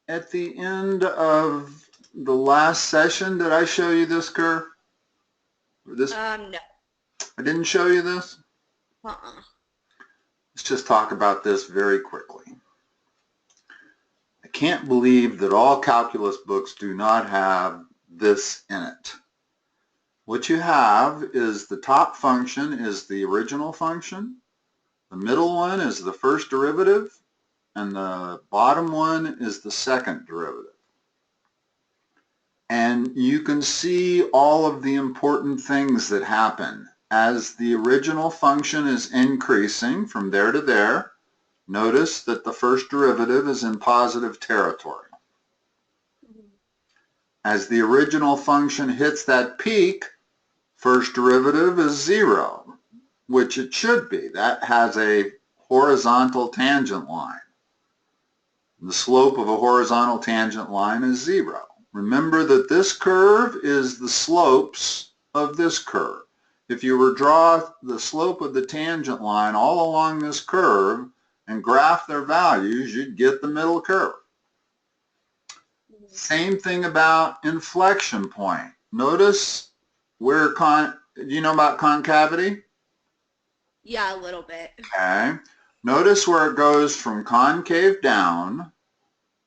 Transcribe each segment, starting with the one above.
At the end of the last session, did I show you this curve? No. I didn't show you this? Let's just talk about this very quickly. I can't believe that all calculus books do not have this in it. What you have is the top function is the original function, the middle one is the first derivative, and the bottom one is the second derivative. And you can see all of the important things that happen as the original function is increasing from there to there. Notice that the first derivative is in positive territory. As the original function hits that peak, first derivative is 0, which it should be. That has a horizontal tangent line. The slope of a horizontal tangent line is 0. Remember that this curve is the slopes of this curve. If you were to draw the slope of the tangent line all along this curve and graph their values, you'd get the middle curve. Same thing about inflection point. Notice where do you know about concavity? Yeah, a little bit. Okay. Notice where it goes from concave down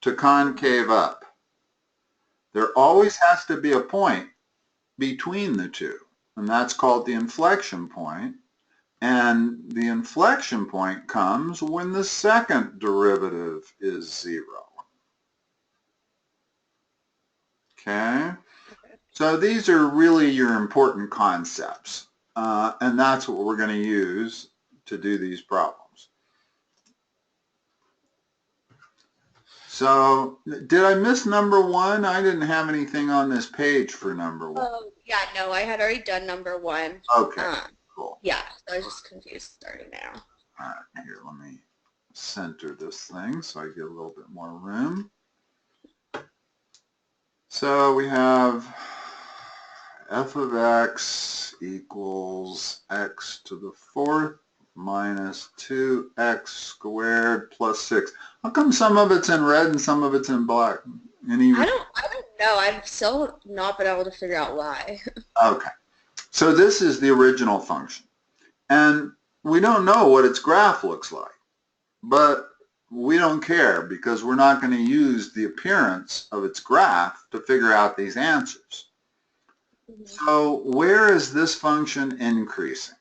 to concave up. There always has to be a point between the two, and that's called the inflection point. And the inflection point comes when the second derivative is 0. Okay? So these are really your important concepts, and that's what we're going to use to do these problems. So did I miss number 1? I didn't have anything on this page for number 1. Oh, yeah, no, I had already done number 1. Okay, cool. Yeah, so I was just confused starting now. All right, here, let me center this thing so I get a little bit more room. So we have f of x equals x to the 4th minus 2x squared plus 6. How come some of it's in red and some of it's in black? I don't know. I've still not been able to figure out why. Okay. So this is the original function. And we don't know what its graph looks like. But we don't care because we're not going to use the appearance of its graph to figure out these answers. So where is this function increasing?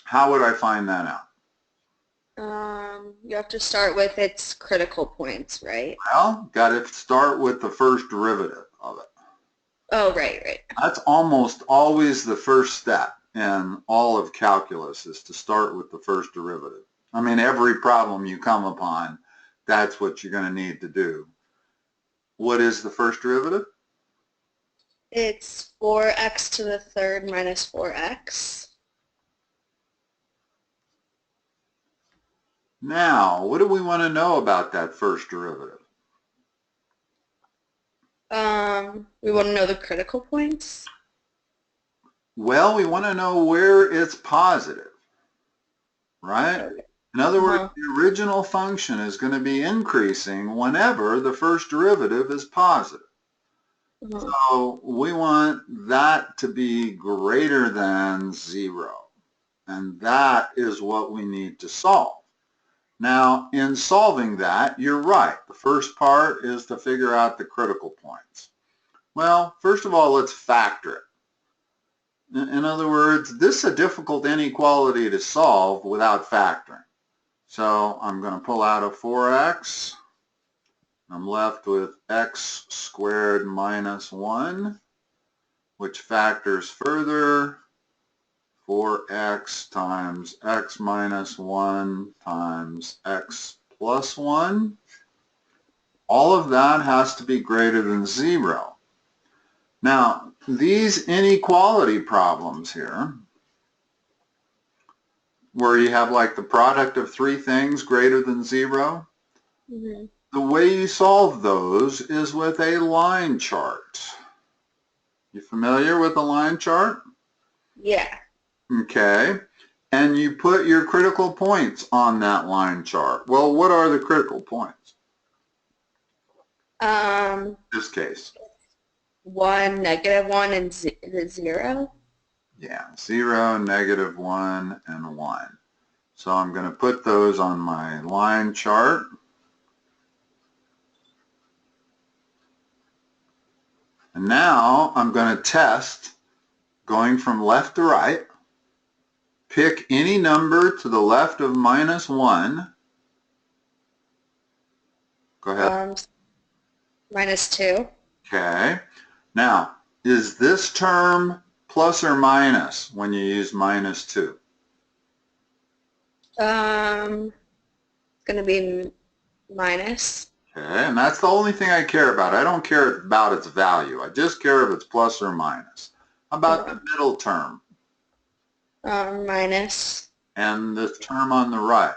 How would I find that out? You have to start with its critical points, right? Well, got to start with the first derivative of it. Oh, right. That's almost always the first step in all of calculus, is to start with the first derivative. I mean, every problem you come upon, that's what you're going to need to do. What is the first derivative? It's 4x to the 3rd minus 4x. Now, what do we want to know about that first derivative? We want to know the critical points. Well, we want to know where it's positive, right? In other words, the original function is going to be increasing whenever the first derivative is positive. So we want that to be greater than 0. And that is what we need to solve. Now, in solving that, you're right. The first part is to figure out the critical points. Well, first of all, let's factor it. In other words, this is a difficult inequality to solve without factoring. So I'm going to pull out a 4x. I'm left with x squared minus 1, which factors further. 4x times x minus 1 times x plus 1. All of that has to be greater than 0. Now, these inequality problems here, where you have like the product of 3 things greater than 0, the way you solve those is with a line chart. You familiar with a line chart? Yeah. Okay. and you put your critical points on that line chart. Well, what are the critical points? In this case. 1, -1, and 0. Yeah, 0, -1, and 1. So I'm going to put those on my line chart. And now I'm going to test going from left to right. Pick any number to the left of -1. Go ahead. -2. Okay. Now, is this term plus or minus when you use -2? It's going to be minus. Okay, and that's the only thing I care about. I don't care about its value. I just care if it's plus or minus. How about the middle term? Minus. And the term on the right?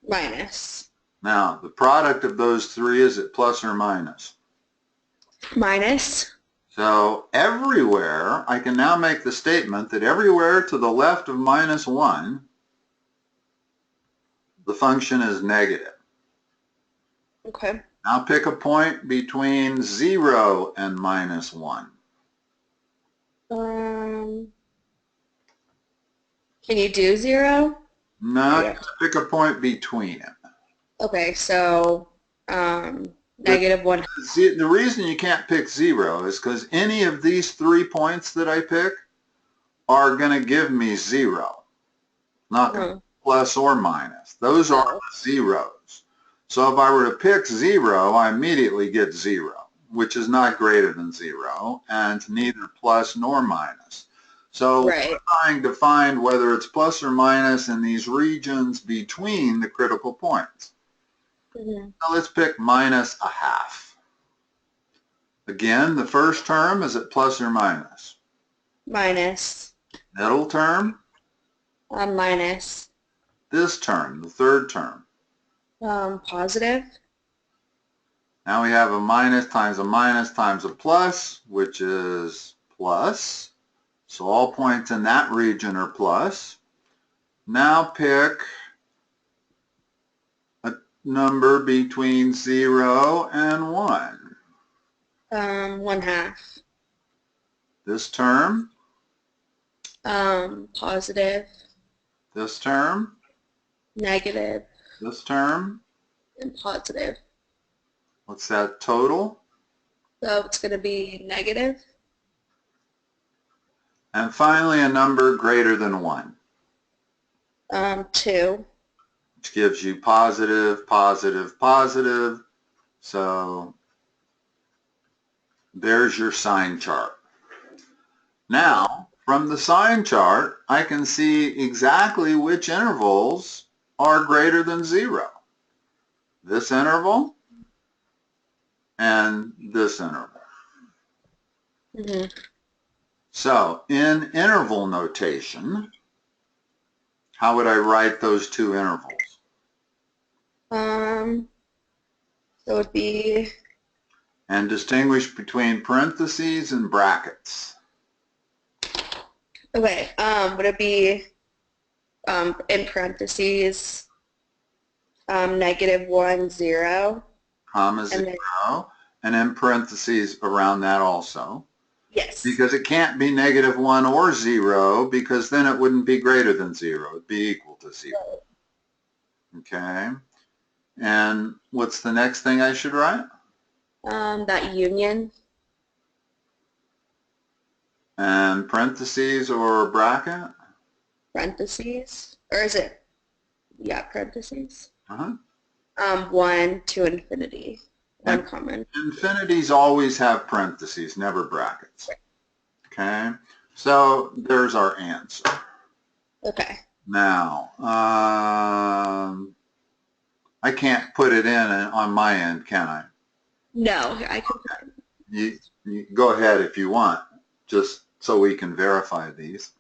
Minus. Now, the product of those three, is it plus or minus? Minus. So everywhere, I can now make the statement that everywhere to the left of -1, the function is negative. Okay. Now pick a point between 0 and -1. Can you do 0? No, you have to pick a point between it. Okay, so -1. The reason you can't pick 0 is because any of these 3 points that I pick are going to give me 0. Not going to be plus or minus. Those are the zeros. So if I were to pick 0, I immediately get 0, which is not greater than 0, and neither plus nor minus. So we're trying to find whether it's plus or minus in these regions between the critical points. So let's pick -0.5. Again, the first term, is it plus or minus? Minus. Middle term? Minus. This term, the third term? Positive. Now we have a minus times a plus, which is plus. So all points in that region are plus. Now pick a number between 0 and 1. 1/2. This term? Positive. This term? Negative. This term? And positive. What's that total? So it's going to be negative. And finally, a number greater than 1. 2. Which gives you positive, positive, positive. So there's your sign chart. Now, from the sign chart, I can see exactly which intervals are greater than 0. This interval and this interval. So in interval notation, how would I write those two intervals? So it would be... And distinguish between parentheses and brackets. Okay, would it be in parentheses -1, 0? Comma 0, and in parentheses around that also. Yes. Because it can't be -1 or 0, because then it wouldn't be greater than 0. It'd be equal to 0. Okay. And what's the next thing I should write? That union. And parentheses or bracket? Parentheses. Or is it? Yeah, parentheses. 1 to infinity. Uncommon. Infinities always have parentheses, never brackets. Okay. So there's our answer. Okay. Now, I can't put it in on my end, can I? No, I can. You go ahead if you want, just so we can verify these.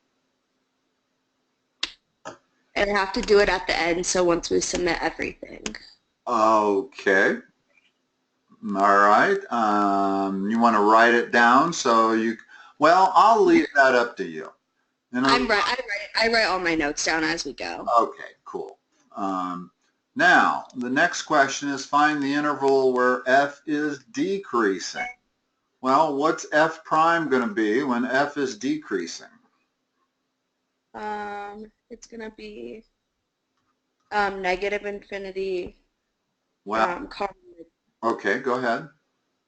And I have to do it at the end, so once we submit everything. Okay. All right. You want to write it down so you... Well, I'll leave that up to you. And I write all my notes down as we go. okay, cool. Now, the next question is find the interval where f is decreasing. Well, what's f prime going to be when f is decreasing? It's going to be negative infinity. Well, okay, go ahead.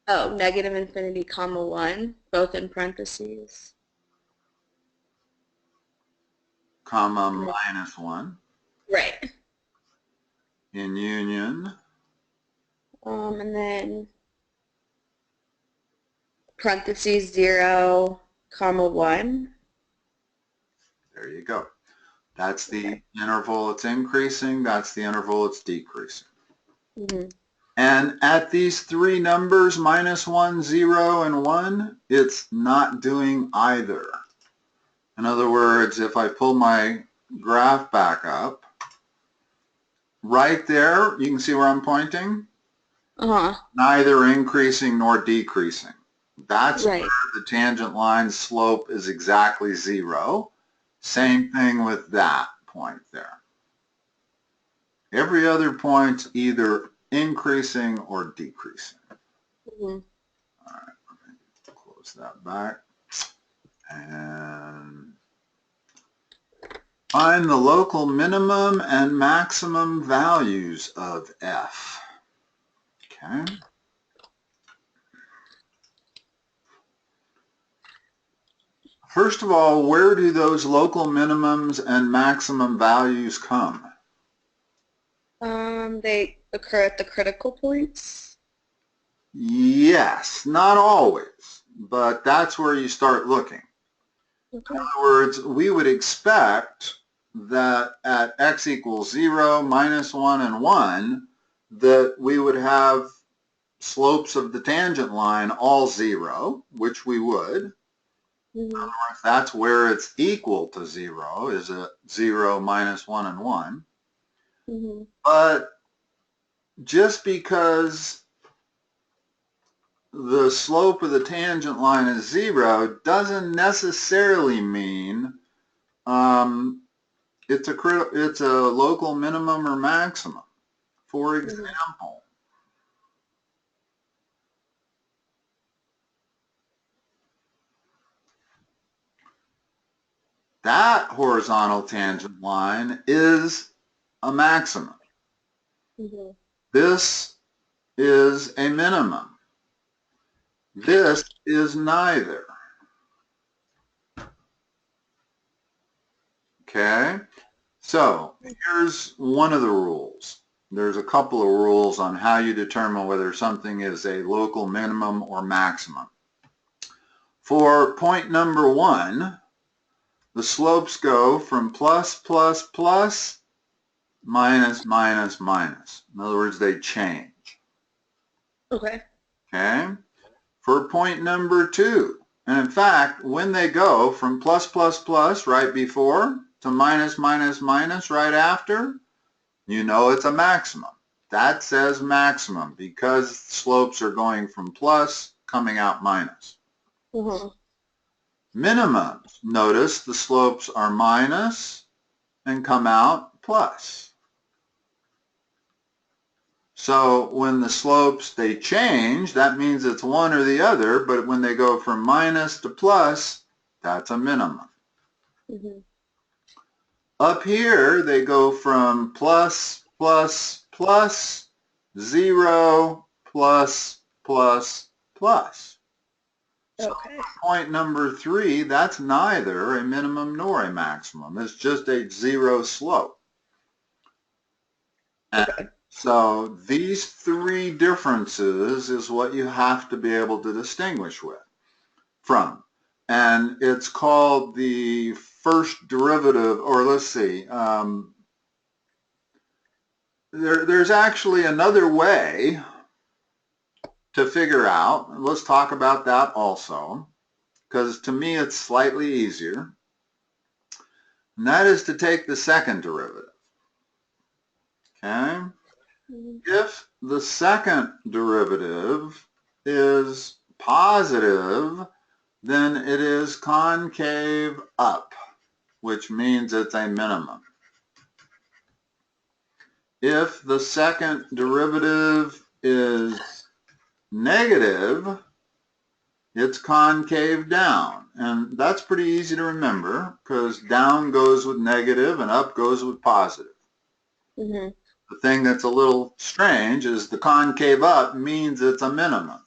Oh, negative infinity, comma 1, both in parentheses. Comma minus 1. Right. In union. And then parentheses 0, comma 1. There you go. That's the interval it's increasing. That's the interval it's decreasing. Mm-hmm. And at these three numbers, minus 1, 0, and 1, it's not doing either. In other words, if I pull my graph back up, right there, you can see where I'm pointing? Uh-huh. Neither increasing nor decreasing. That's right. where the tangent line's slope is exactly 0. Same thing with that point there. Every other point's either increasing or decreasing. Mm-hmm. All right, let me close that back. And find the local minimum and maximum values of f. Okay. First of all, where do those local minimums and maximum values come? They occur at the critical points. Yes, not always, but that's where you start looking. Okay. In other words, we would expect that at x equals 0, minus 1, and 1, that we would have slopes of the tangent line all 0, which we would. Mm-hmm. In other words, that's where it's equal to 0, is at 0, minus 1, and 1. Mm-hmm. But just because the slope of the tangent line is 0 doesn't necessarily mean it's a local minimum or maximum. For example, that horizontal tangent line is a maximum. Mm-hmm. This is a minimum. This is neither. Okay, so here's one of the rules. There's a couple of rules on how you determine whether something is a local minimum or maximum. For point number 1, the slopes go from plus, plus, plus, minus, minus, minus. In other words, they change. Okay. Okay? For point number 2, and in fact, when they go from plus, plus, plus right before to minus, minus, minus right after, you know it's a maximum. That says maximum because slopes are going from plus, coming out minus. Mm-hmm. Minimums, notice the slopes are minus and come out plus. So when the slopes, they change, that means it's one or the other, but when they go from minus to plus, that's a minimum. Mm-hmm. Up here, they go from plus, plus, plus, 0, plus, plus, plus. So Okay. point number 3, that's neither a minimum nor a maximum. It's just a 0 slope. Okay. So these 3 differences is what you have to be able to distinguish from. And it's called the first derivative, or let's see, there's actually another way to figure out. Let's talk about that also, because to me it's slightly easier. And that is to take the second derivative. Okay? If the second derivative is positive, then it is concave up. which means it's a minimum. If the second derivative is negative, it's concave down. And that's pretty easy to remember because down goes with negative and up goes with positive. Mm-hmm. The thing that's a little strange is the concave up means it's a minimum.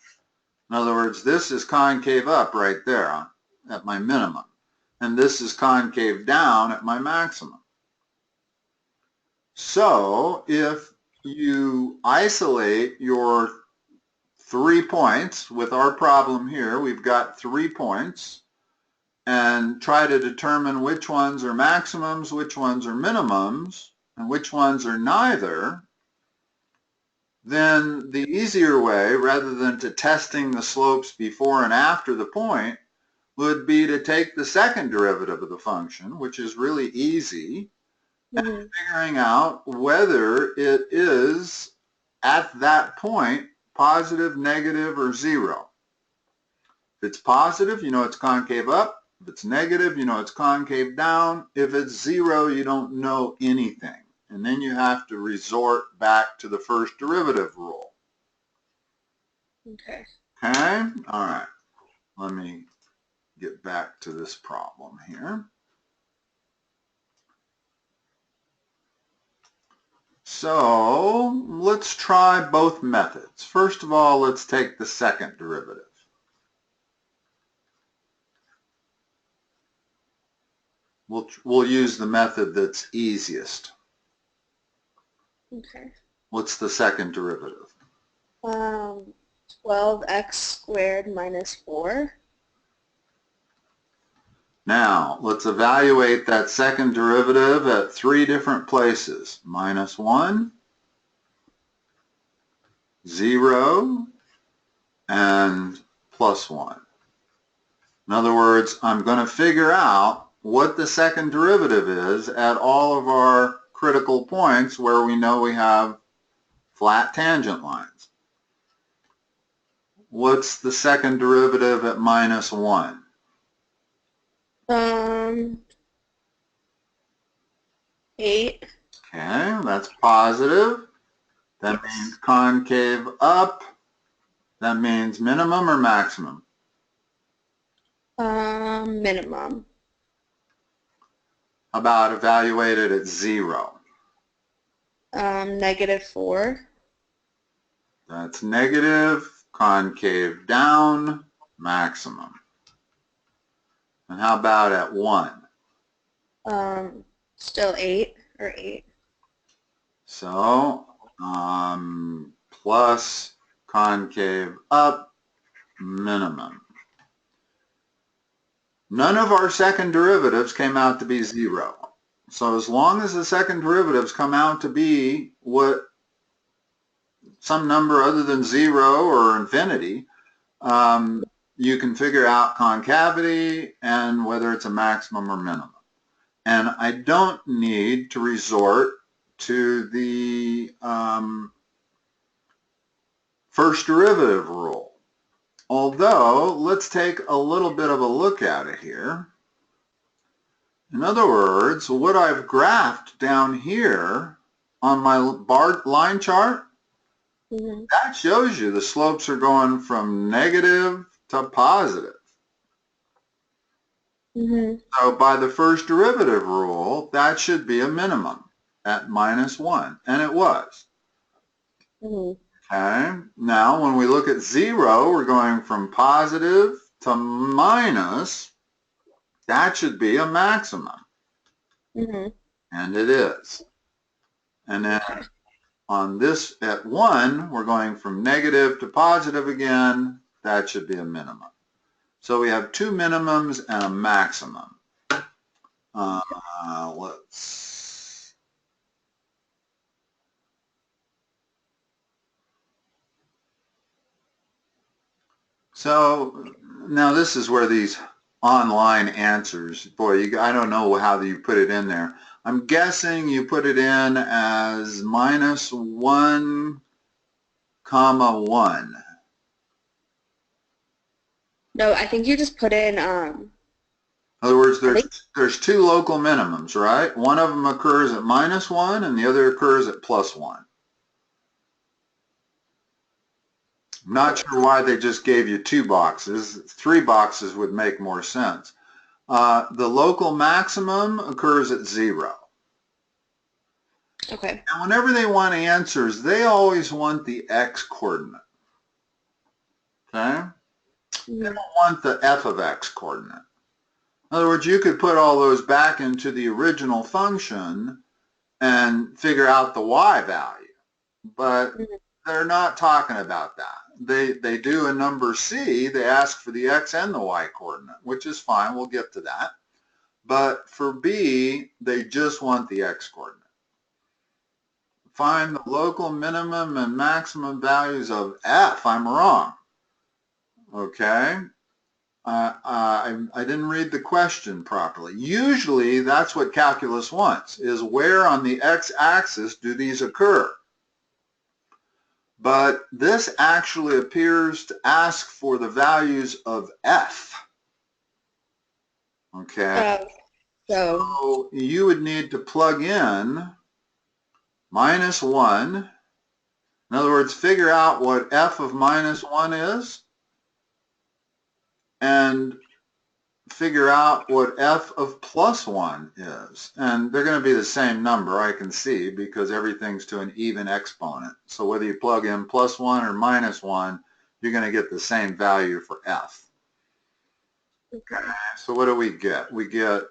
In other words, this is concave up right there at my minimum. And this is concave down at my maximum. So if you isolate your 3 points, with our problem here, we've got 3 points, and try to determine which ones are maximums, which ones are minimums, and which ones are neither, then the easier way, rather than to testing the slopes before and after the point, would be to take the second derivative of the function, which is really easy, Mm-hmm. and figuring out whether it is, at that point, positive, negative, or zero. If it's positive, you know it's concave up. If it's negative, you know it's concave down. If it's zero, you don't know anything. And then you have to resort back to the first derivative rule. Okay. Okay? All right. Let me get back to this problem here. So let's try both methods. First of all, let's take the second derivative. We'll use the method that's easiest. Okay. What's the second derivative? 12x squared minus 4. Now, let's evaluate that second derivative at 3 different places. Minus 1, 0, and plus 1. In other words, I'm going to figure out what the second derivative is at all of our critical points where we know we have flat tangent lines. What's the second derivative at minus 1? 8. Okay, that's positive. That Yes. means concave up. That means minimum or maximum? Minimum. How about evaluated at 0? Negative 4. That's negative, concave down, maximum. And how about at 1? Still 8 or 8. So, plus concave up, minimum. None of our second derivatives came out to be 0. So as long as the second derivatives come out to be what some number other than 0 or infinity, you can figure out concavity and whether it's a maximum or minimum. And I don't need to resort to the first derivative rule. Although, let's take a little bit of a look at it here. In other words, what I've graphed down here on my bar line chart, Mm-hmm. that shows you the slopes are going from negative to positive. Mm-hmm. So by the first derivative rule, that should be a minimum at minus 1, and it was. Mm-hmm. Okay, now when we look at 0, we're going from positive to minus. That should be a maximum, Mm-hmm. and it is. And then on this at 1, we're going from negative to positive again. That should be a minimum. So we have 2 minimums and a maximum. So now this is where these online answers, boy, I don't know how you put it in there. I'm guessing you put it in as minus 1, comma 1. No, I think you just put in In other words, I think there's two local minimums, right? One of them occurs at -1 and the other occurs at +1. I'm not sure why they just gave you 2 boxes. 3 boxes would make more sense. The local maximum occurs at 0. okay. And whenever they want answers, they always want the x coordinate. Okay? They don't want the f of x coordinate. In other words, you could put all those back into the original function and figure out the y value, but they're not talking about that. They do in number C, they ask for the x and the y coordinate, which is fine, we'll get to that. But for B, they just want the x coordinate. Find the local minimum and maximum values of f. I'm wrong. Okay? I didn't read the question properly. Usually that's what calculus wants, is where on the x-axis do these occur? But this actually appears to ask for the values of f. Okay? So you would need to plug in -1. In other words, figure out what f of -1 is and figure out what f of +1 is. And they're going to be the same number, I can see, because everything's to an even exponent. So whether you plug in +1 or -1, you're going to get the same value for f. Okay. So what do we get? We get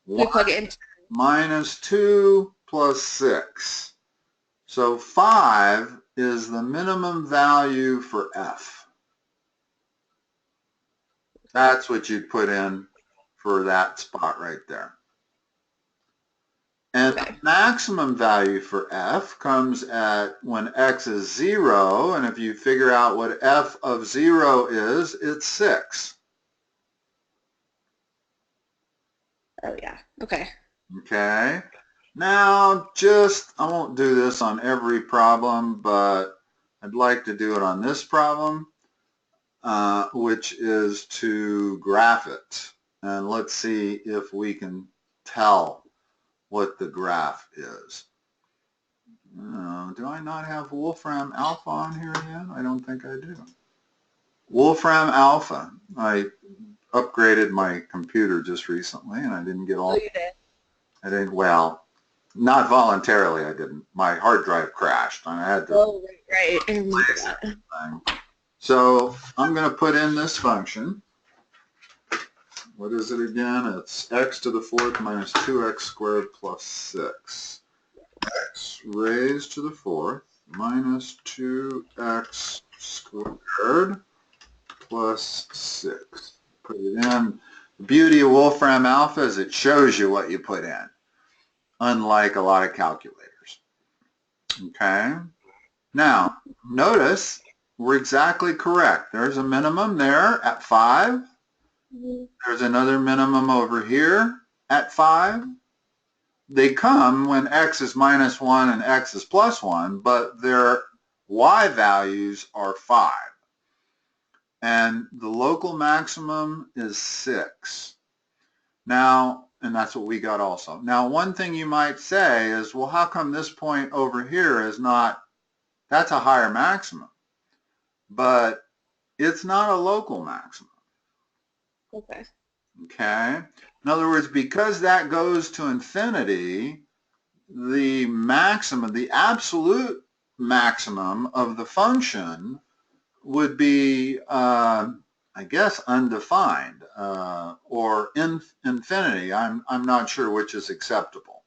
1 -2 plus 6. So 5 is the minimum value for f. That's what you'd put in for that spot right there. And the maximum value for f comes at when x is 0, and if you figure out what f of 0 is, it's 6. Oh yeah, okay. Okay. Now, I won't do this on every problem, but I'd like to do it on this problem, which is to graph it. And let's see if we can tell what the graph is. Do I not have Wolfram Alpha on here yet? I don't think I do. Wolfram Alpha. I upgraded my computer just recently and I didn't get all... Oh, you did? I didn't, well, not voluntarily I didn't. My hard drive crashed and I had to... Oh, right. I remember that. So I'm going to put in this function. What is it again? It's x to the 4th minus 2x squared plus 6. X raised to the 4th minus 2x squared plus 6. Put it in. The beauty of Wolfram Alpha is it shows you what you put in, unlike a lot of calculators. Okay? Now, notice we're exactly correct. There's a minimum there at 5. There's another minimum over here at 5. They come when x is -1 and x is +1, but their y values are 5. And the local maximum is 6. Now, and that's what we got also. Now, one thing you might say is, well, how come this point over here is not, that's a higher maximum, but it's not a local maximum. Okay. Okay? In other words, because that goes to infinity, the maximum, the absolute maximum of the function would be, I guess, undefined or infinity. I'm not sure which is acceptable.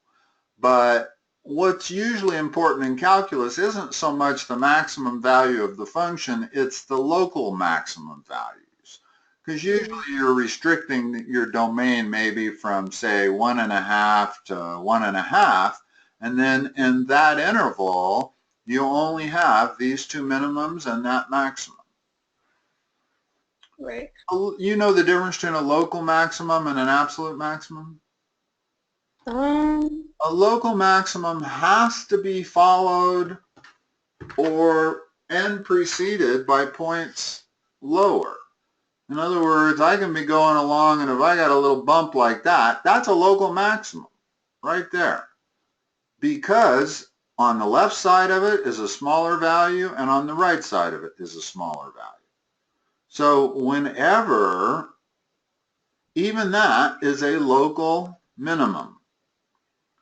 But what's usually important in calculus isn't so much the maximum value of the function, it's the local maximum values. Because usually you're restricting your domain maybe from, say, 1.5 to 1.5, and then in that interval, you only have these two minimums and that maximum. Right. You know the difference between a local maximum and an absolute maximum? A local maximum has to be followed and preceded by points lower. In other words, I can be going along, and if I got a little bump like that, that's a local maximum right there. Because on the left side of it is a smaller value, and on the right side of it is a smaller value. So whenever, even that is a local minimum,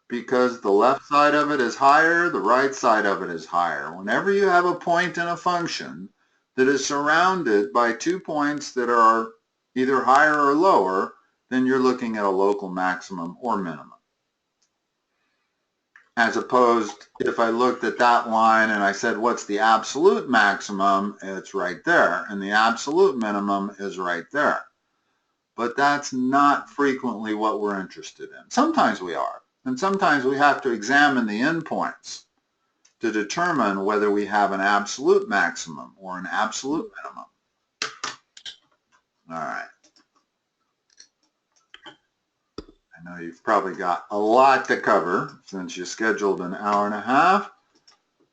because the left side of it is higher, the right side of it is higher. Whenever you have a point in a function that is surrounded by 2 points that are either higher or lower, then you're looking at a local maximum or minimum. As opposed, if I looked at that line and I said, what's the absolute maximum? It's right there. And the absolute minimum is right there. But that's not frequently what we're interested in. Sometimes we are. And sometimes we have to examine the endpoints to determine whether we have an absolute maximum or an absolute minimum. All right. I know you've probably got a lot to cover since you scheduled an hour and a half.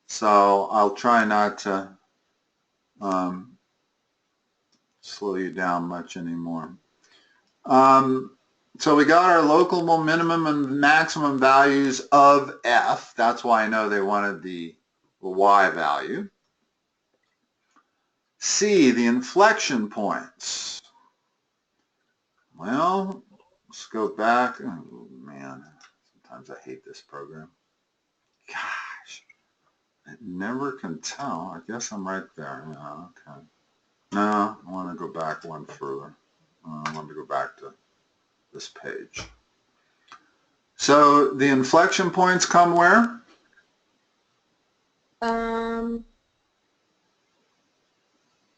So I'll try not to slow you down much anymore. So we got our local minimum and maximum values of f. That's why I know they wanted the y value. C, the inflection points. Well, let's go back. Oh, man, sometimes I hate this program. Gosh, I never can tell. I guess I'm right there. Yeah, okay. No, I want to go back one further. I want to go back to this page. So the inflection points come where?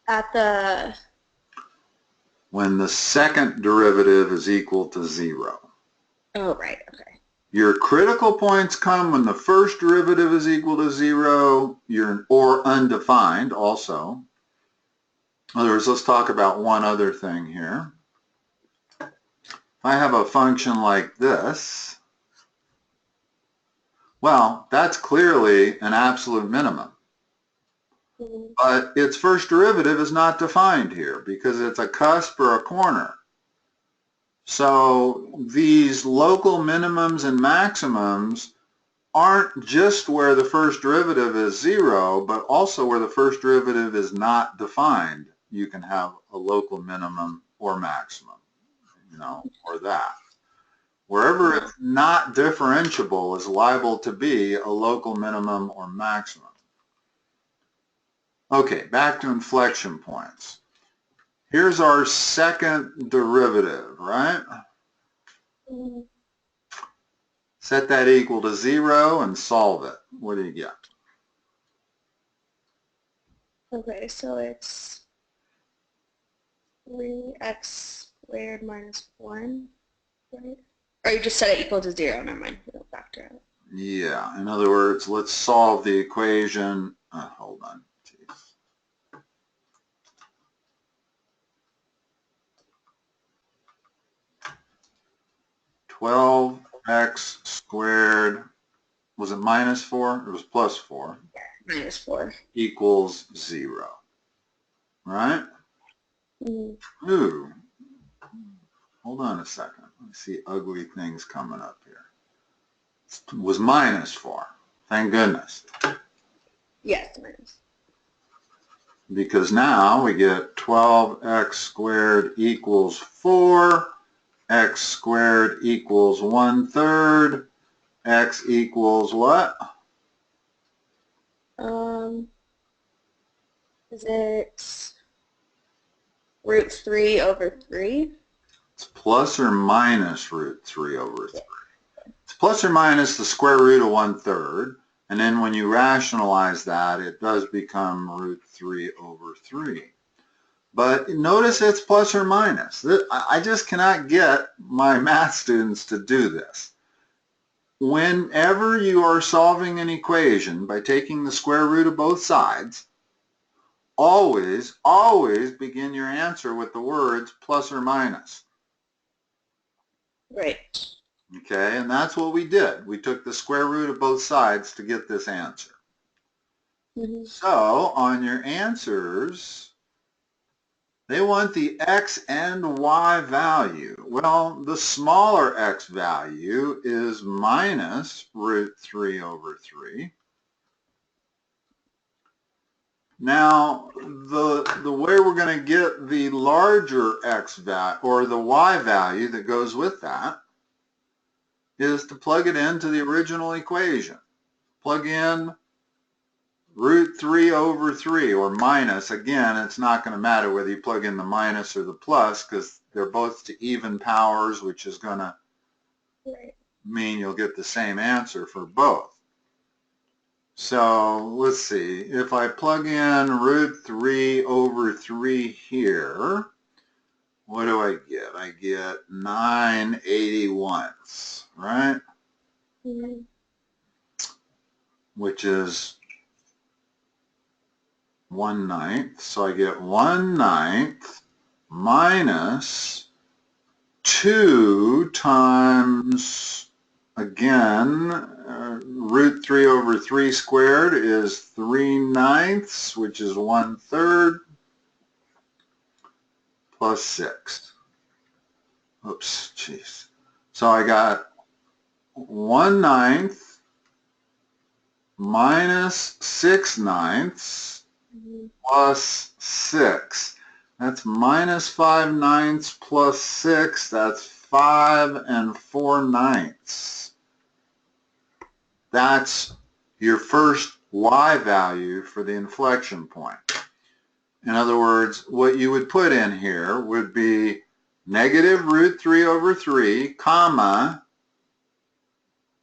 At the... When the second derivative is equal to 0. Oh, right, okay. Your critical points come when the first derivative is equal to 0, or undefined also. In other words, let's talk about one other thing here. If I have a function like this, well, that's clearly an absolute minimum. But its first derivative is not defined here because it's a cusp or a corner. So these local minimums and maximums aren't just where the first derivative is 0, but also where the first derivative is not defined. You can have a local minimum or maximum, or that. Wherever it's not differentiable is liable to be a local minimum or maximum. Okay, back to inflection points. Here's our second derivative, right? Set that equal to 0 and solve it. What do you get? Okay, so it's 3x squared minus 1, right? Or you just set it equal to 0, never mind, we don't factor out. Yeah, in other words, let's solve the equation. Hold on. Jeez. $12x squared, was it minus 4? It was plus 4. Yeah, minus 4. Equals 0. Right? Ooh. Hold on a second. I see ugly things coming up here. It was minus 4. Thank goodness. Yes, minus. Because now we get 12x squared equals 4, x squared equals 1/3, x equals what? Is it root 3 over 3? It's plus or minus root 3 over 3. It's plus or minus the square root of 1/3, and then when you rationalize that, it does become root 3 over 3. But notice it's plus or minus. I just cannot get my math students to do this. Whenever you are solving an equation by taking the square root of both sides, always, always begin your answer with the words plus or minus. Right. Okay, and that's what we did. We took the square root of both sides to get this answer. So on your answers, They want the x and y value. Well, the smaller x value is minus root 3 over 3. Now, the way we're going to get the larger x value, or the y value that goes with that, is to plug it into the original equation. Plug in root 3 over 3, or minus. Again, it's not going to matter whether you plug in the minus or the plus, because they're both to even powers, which is going to mean you'll get the same answer for both. So let's see, if I plug in root 3 over 3 here, what do I get? I get 9/81, right? Mm-hmm. Which is 1/9. So I get 1/9 minus 2 times, again, root 3 over 3 squared is 3/9, which is 1/3, plus 6. Oops, jeez. So I got 1/9 minus 6/9 plus 6. That's minus 5/9 plus 6. That's 5 4/9. That's your first y value for the inflection point. In other words, what you would put in here would be negative root 3 over 3, comma,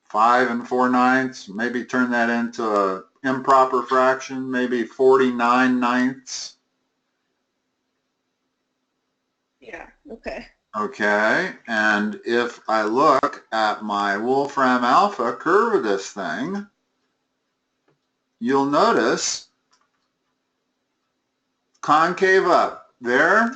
5 4/9. Maybe turn that into an improper fraction, maybe 49/9. Yeah, okay. Okay, and if I look at my Wolfram alpha, curve this thing, you'll notice concave up there,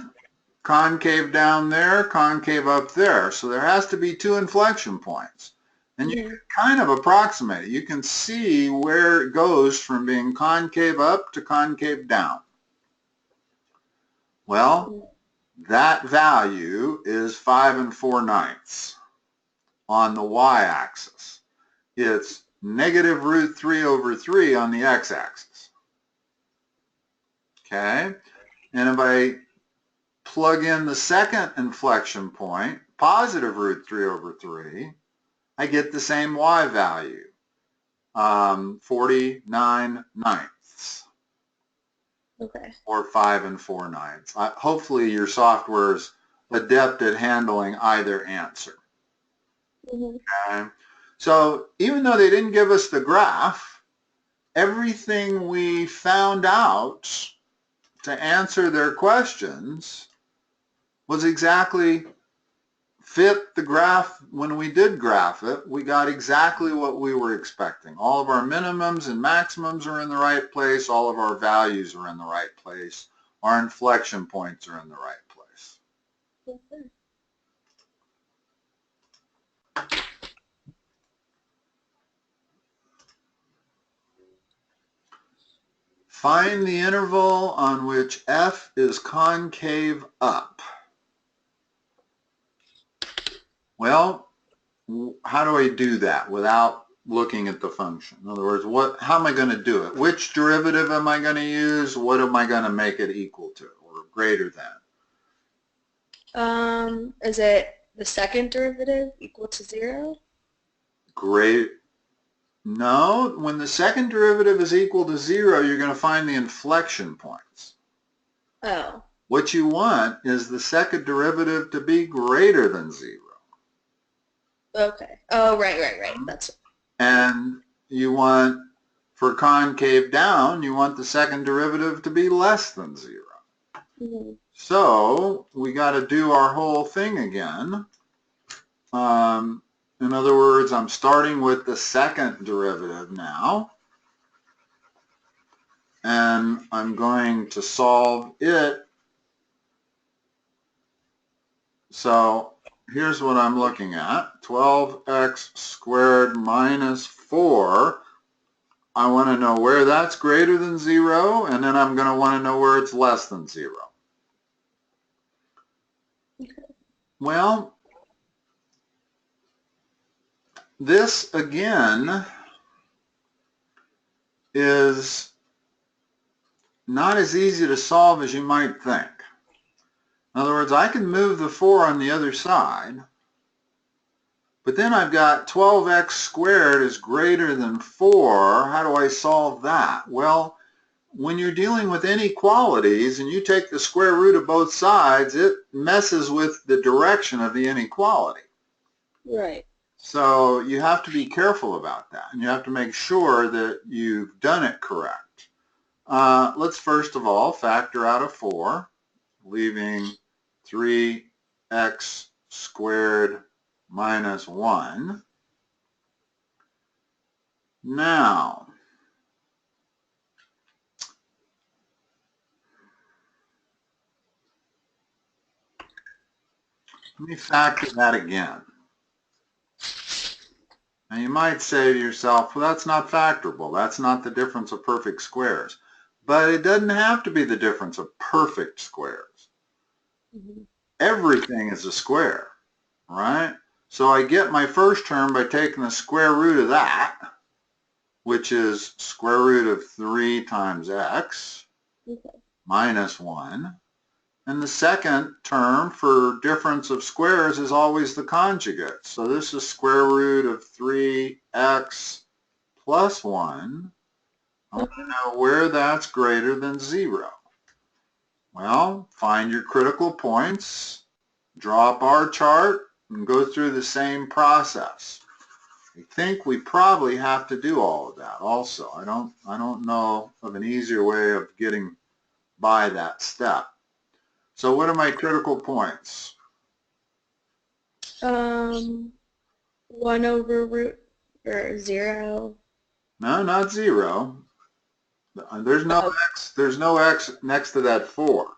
concave down there, concave up there. So there has to be two inflection points. And you can kind of approximate it. You can see where it goes from being concave up to concave down. Well, that value is 5 4/9 on the y-axis. It's negative root 3 over 3 on the x-axis. Okay? And if I plug in the second inflection point, positive root 3 over 3, I get the same y value, 49/9. Okay. Or 5 4/9. Hopefully your software is adept at handling either answer. Okay? So even though they didn't give us the graph, everything we found out to answer their questions was exactly fit the graph. When we did graph it, we got exactly what we were expecting. All of our minimums and maximums are in the right place. All of our values are in the right place. Our inflection points are in the right place. Find the interval on which f is concave up. Well, how do I do that without looking at the function? In other words, how am I going to do it? Which derivative am I going to use? What am I going to make it equal to or greater than? Is it the second derivative equal to 0? Great. No, when the second derivative is equal to 0, you're going to find the inflection points. Oh. What you want is the second derivative to be greater than 0. Okay. Oh, right. That's. And you want, for concave down, you want the second derivative to be less than 0. So we got to do our whole thing again. In other words, I'm starting with the second derivative now. And I'm going to solve it. So here's what I'm looking at. 12x squared minus 4. I want to know where that's greater than 0, and then I'm going to want to know where it's less than 0. Well, this again is not as easy to solve as you might think. In other words, I can move the 4 on the other side, but then I've got 12x squared is greater than 4. How do I solve that? Well, when you're dealing with inequalities and you take the square root of both sides, it messes with the direction of the inequality. Right. So you have to be careful about that, and you have to make sure that you've done it correct. Let's first of all factor out of 4, leaving 3x squared minus 1. Now, let me factor that again. Now you might say to yourself, well, that's not factorable. That's not the difference of perfect squares. But it doesn't have to be the difference of perfect squares. Mm-hmm. Everything is a square, right? So I get my first term by taking the square root of that, which is square root of 3 times x, minus 1. And the second term for difference of squares is always the conjugate. So this is square root of 3x plus 1. I want to know where that's greater than 0. Well, find your critical points, draw a bar chart, and go through the same process. I think we probably have to do all of that also. I don't know of an easier way of getting by that step. So what are my critical points? 1 over root or 0. No, not 0. There's no x. There's no x next to that 4.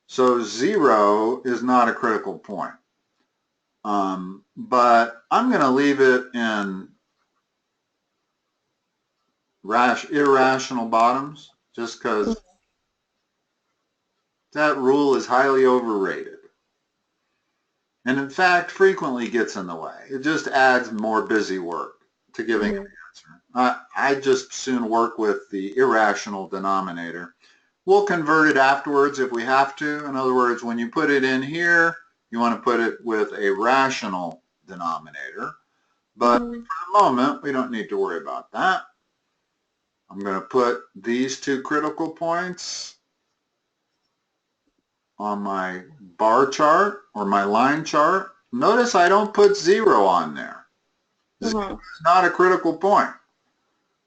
So 0 is not a critical point. But I'm going to leave it in irrational bottoms just because that rule is highly overrated. And in fact, frequently gets in the way. It just adds more busy work to giving an answer. I just soon work with the irrational denominator. We'll convert it afterwards if we have to. In other words, when you put it in here, you want to put it with a rational denominator. But for the moment, we don't need to worry about that. I'm going to put these 2 critical points on my bar chart or my line chart. Notice I don't put 0 on there. It's not a critical point.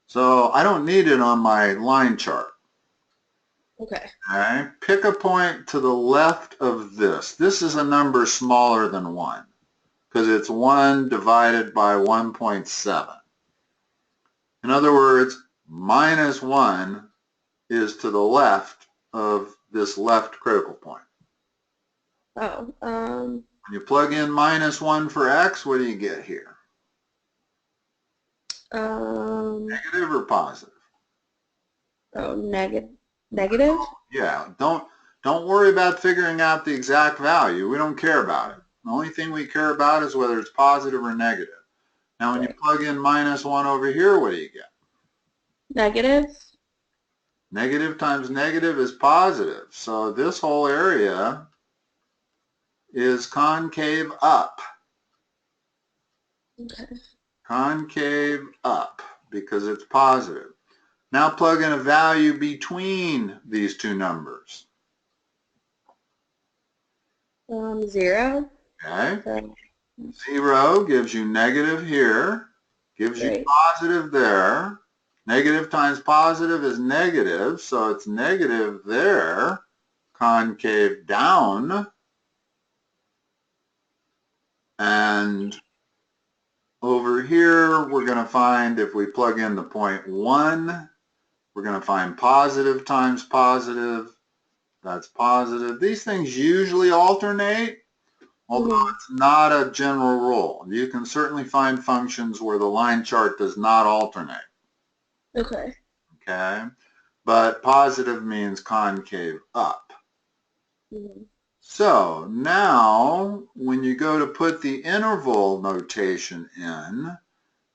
So I don't need it on my line chart. Okay. Okay. Pick a point to the left of this. This is a number smaller than 1 because it's 1 divided by 1.7. In other words, minus 1 is to the left of this left critical point. When you plug in minus 1 for x, what do you get here? Negative or positive? Oh, negative? Yeah, don't worry about figuring out the exact value. We don't care about it. The only thing we care about is whether it's positive or negative. Now, when you plug in minus 1 over here, what do you get? Negative. Negative times negative is positive. So this whole area is concave up. Okay. Concave up because it's positive. Now plug in a value between these 2 numbers. 0. Okay. 0 gives you negative here, gives you positive there. Negative times positive is negative, so it's negative there, concave down. And over here, we're going to find, if we plug in the point 1, we're going to find positive times positive. That's positive. These things usually alternate, although it's not a general rule. You can certainly find functions where the line chart does not alternate. Okay. Okay. But positive means concave up. So now when you go to put the interval notation in,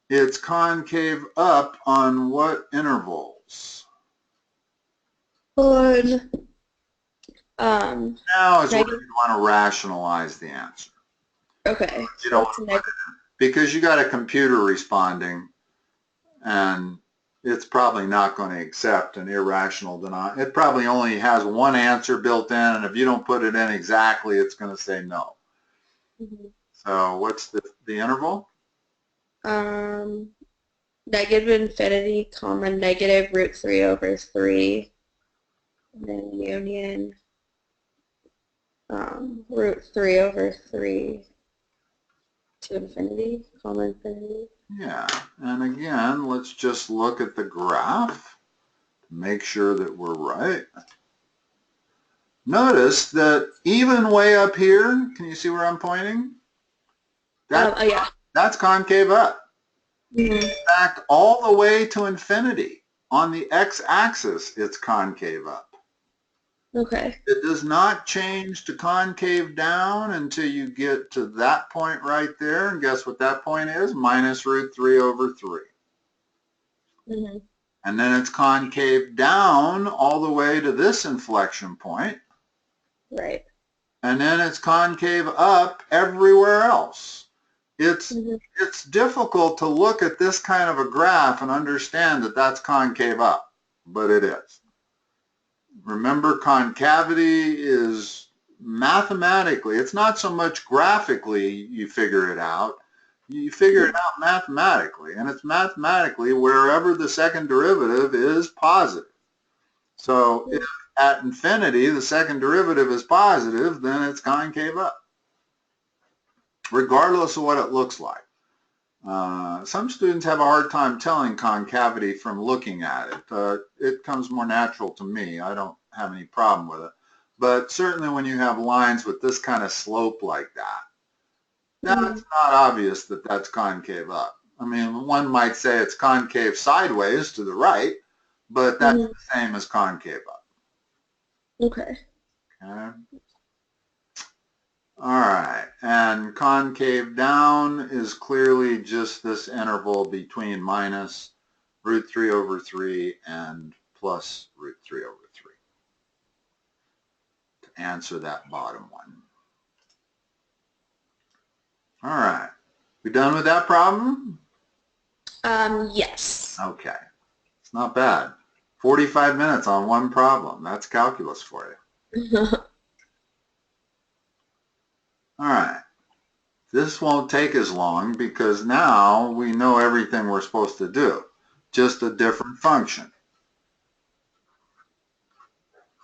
it's concave up on what intervals? On Now is where you want to rationalize the answer. okay. You don't want to put it in because you got a computer responding and it's probably not going to accept an irrational denominator. It probably only has one answer built in, and if you don't put it in exactly, it's going to say no. So what's the interval? Negative infinity, comma, negative root 3 over 3, and then union root 3 over 3 to infinity, comma infinity. Yeah, and again, let's just look at the graph to make sure that we're right. Notice that even way up here, can you see where I'm pointing? Yeah. That's concave up. Back all the way to infinity. On the x-axis, it's concave up. Okay. It does not change to concave down until you get to that point right there. And guess what that point is? Minus root 3 over 3. And then it's concave down all the way to this inflection point. Right. And then it's concave up everywhere else. It's difficult to look at this kind of a graph and understand that that's concave up, but it is. Remember, concavity is mathematically, it's not so much graphically you figure it out, you figure it out mathematically, and it's mathematically wherever the second derivative is positive. So if at infinity the second derivative is positive, then it's concave up, regardless of what it looks like. Some students have a hard time telling concavity from looking at it. It comes more natural to me. I don't have any problem with it. But certainly when you have lines with this kind of slope like that, that's not obvious that that's concave up. I mean, one might say it's concave sideways to the right, but that's the same as concave up. Okay. Okay. All right, and concave down is clearly just this interval between minus root 3 over 3 and plus root 3 over 3 to answer that bottom one. All right, we done with that problem? Yes. Okay, it's not bad. 45 minutes on one problem. That's calculus for you. All right. This won't take as long because now we know everything we're supposed to do, just a different function.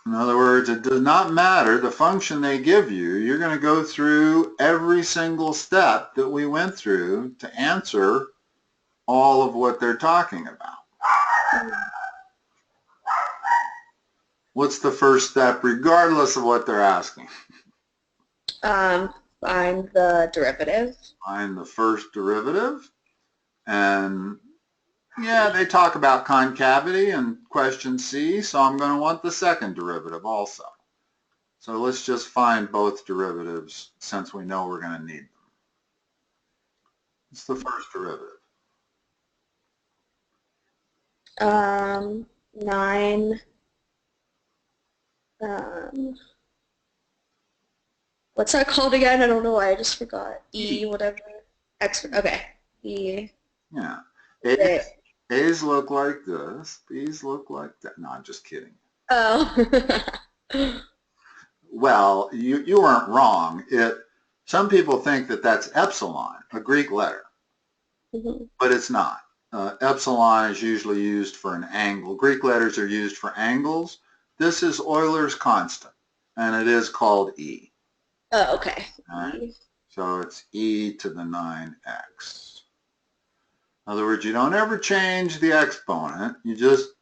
In other words, it does not matter the function they give you. You're going to go through every single step that we went through to answer all of what they're talking about. What's the first step, regardless of what they're asking? Find the derivative. Find the first derivative. And yeah, they talk about concavity in question C, so I'm going to want the second derivative also. So let's just find both derivatives since we know we're going to need them. It's the first derivative. 9. What's that called again? I don't know why. I just forgot. Whatever. Okay. E. Yeah. A's look like this. B's look like that. No, I'm just kidding. Oh. Well, you weren't wrong. Some people think that that's epsilon, a Greek letter, but it's not. Epsilon is usually used for an angle. Greek letters are used for angles. This is Euler's constant, and it is called E. Oh, okay. Right? So it's e to the 9x. In other words, you don't ever change the exponent. You just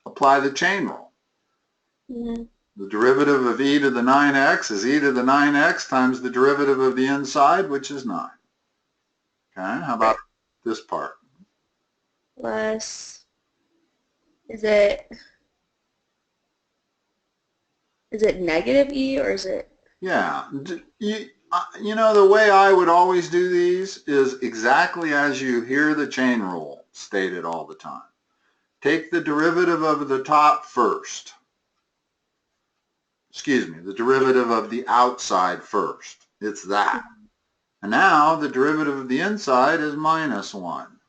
apply the chain rule. The derivative of e to the 9x is e to the 9x times the derivative of the inside, which is 9. Okay, how about this part? Plus, is it negative e or is it? Yeah. You know, the way I would always do these is exactly as you hear the chain rule stated all the time. Take the derivative of the top first. Excuse me, the derivative of the outside first. It's that. And now the derivative of the inside is minus 1.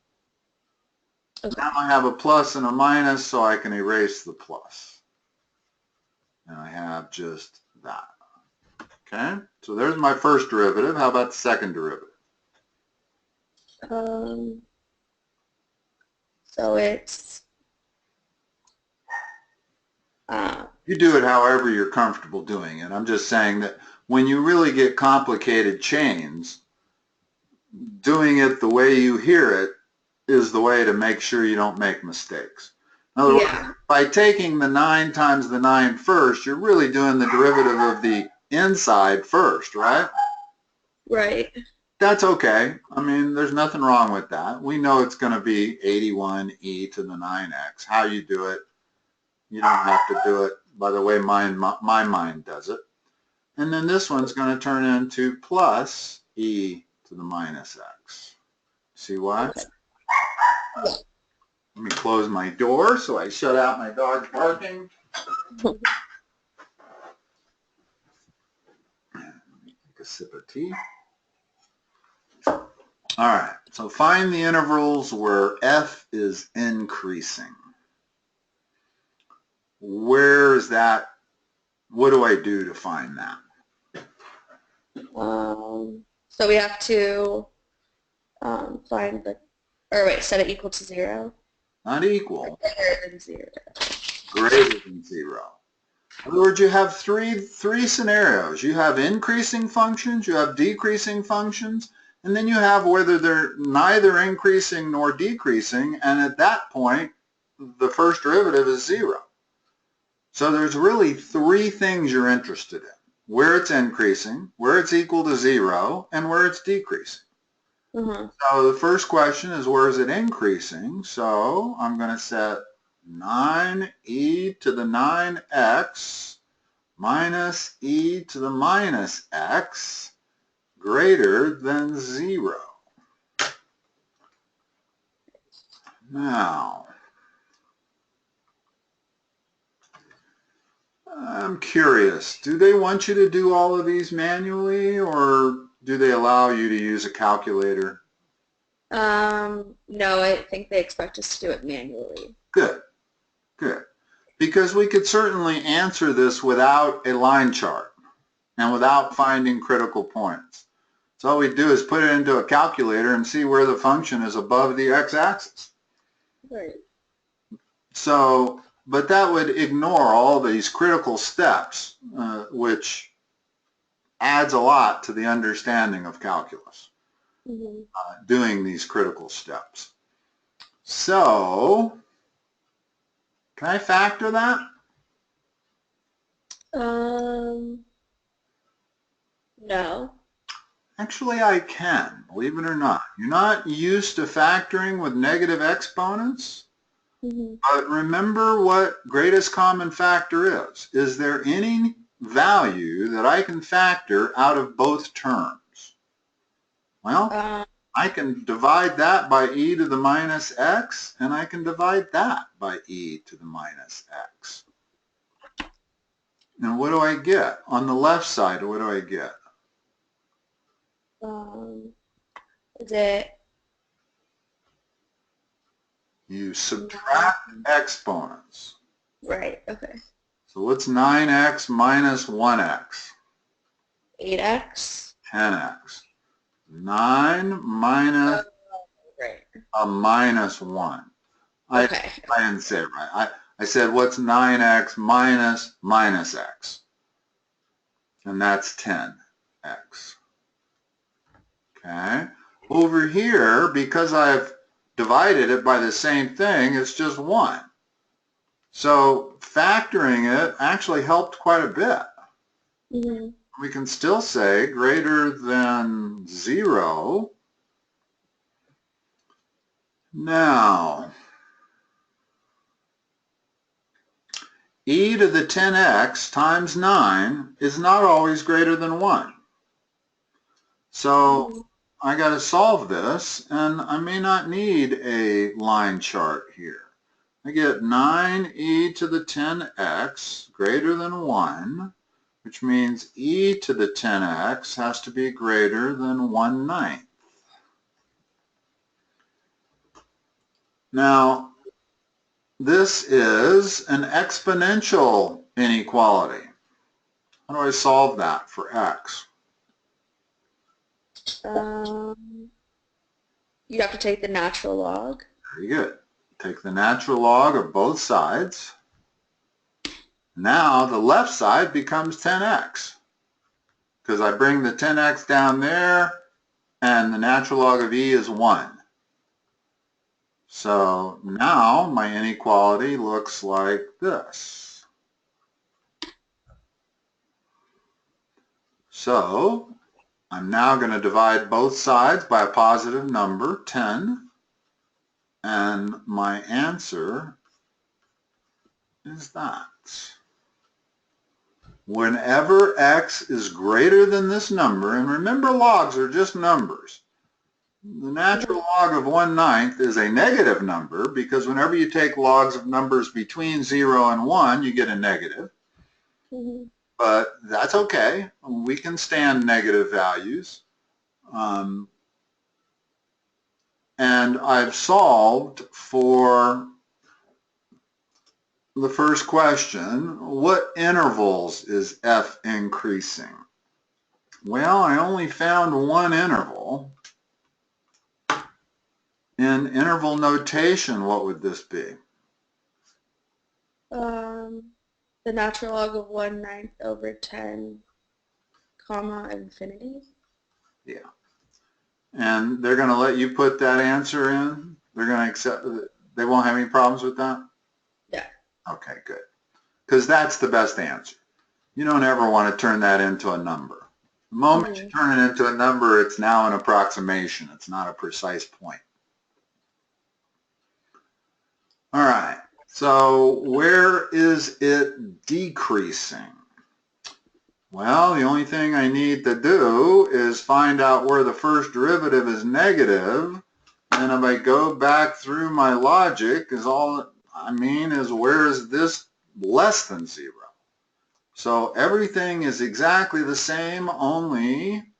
Okay. Now I have a plus and a minus, so I can erase the plus. And I have just that. Okay, so there's my first derivative. How about the second derivative? So it's You do it however you're comfortable doing it. I'm just saying that when you really get complicated chains, doing it the way you hear it is the way to make sure you don't make mistakes. In other words, by taking the 9 times the 9 first, you're really doing the derivative of the inside first, right? Right. That's okay. I mean, there's nothing wrong with that. We know it's going to be 81e to the 9x. How you do it, you don't have to do it by the way my mind does it. And then this one's going to turn into plus e to the minus x. See why? Okay. Yeah. Let me close my door so I shut out my dog barking. Take a sip of tea. All right, so find the intervals where f is increasing. Where is that? What do I do to find that? So we have to find the, or wait, set it equal to 0. Not equal. Greater than 0. Greater than 0. In other words, you have three scenarios. You have increasing functions, you have decreasing functions, and then you have whether they're neither increasing nor decreasing, and at that point, the first derivative is 0. So there's really 3 things you're interested in: where it's increasing, where it's equal to 0, and where it's decreasing. So the first question is, where is it increasing? So I'm going to set 9e to the 9x minus e to the minus x greater than 0. Now, I'm curious, do they want you to do all of these manually, or do they allow you to use a calculator? No, I think they expect us to do it manually. Good, good. Because we could certainly answer this without a line chart and without finding critical points. So all we do is put it into a calculator and see where the function is above the x-axis. Right. So, but that would ignore all these critical steps, which adds a lot to the understanding of calculus, doing these critical steps. So, can I factor that? No. Actually, I can, believe it or not. You're not used to factoring with negative exponents, but remember what greatest common factor is. Is there any value that I can factor out of both terms? Well, I can divide that by e to the minus x, and I can divide that by e to the minus x. Now, what do I get? On the left side, what do I get? Is it? You subtract exponents. Right, okay. So what's 9x minus 1x? 8x. 10x. 9 minus a minus 1. Okay. I didn't say it right. I said what's 9x minus x? And that's 10x. Okay. Over here, because I've divided it by the same thing, it's just 1. So factoring it actually helped quite a bit. We can still say greater than 0. Now, e to the 10x times 9 is not always greater than 1. So I got to solve this, and I may not need a line chart here. I get 9e to the 10x greater than 1, which means e to the 10x has to be greater than 1/9. Now, this is an exponential inequality. How do I solve that for x? You have to take the natural log. Very good. Take the natural log of both sides. Now the left side becomes 10x because I bring the 10x down there and the natural log of e is 1. So now my inequality looks like this. So I'm now going to divide both sides by a positive number, 10, and my answer is that. Whenever x is greater than this number, and remember logs are just numbers, the natural log of 1/9 is a negative number because whenever you take logs of numbers between 0 and 1, you get a negative. But that's okay. We can stand negative values. And I've solved for the first question. What intervals is f increasing? Well, I only found one interval. In interval notation, what would this be? The natural log of 1/9 over 10, comma, infinity. Yeah. And they're going to let you put that answer in? They're going to accept it? They won't have any problems with that? Yeah. Okay, good. Because that's the best answer. You don't ever want to turn that into a number. The moment you turn it into a number, it's now an approximation. It's not a precise point. All right. So where is it decreasing? Well, the only thing I need to do is find out where the first derivative is negative, and if I go back through my logic, is all I mean is where is this less than 0? So everything is exactly the same, only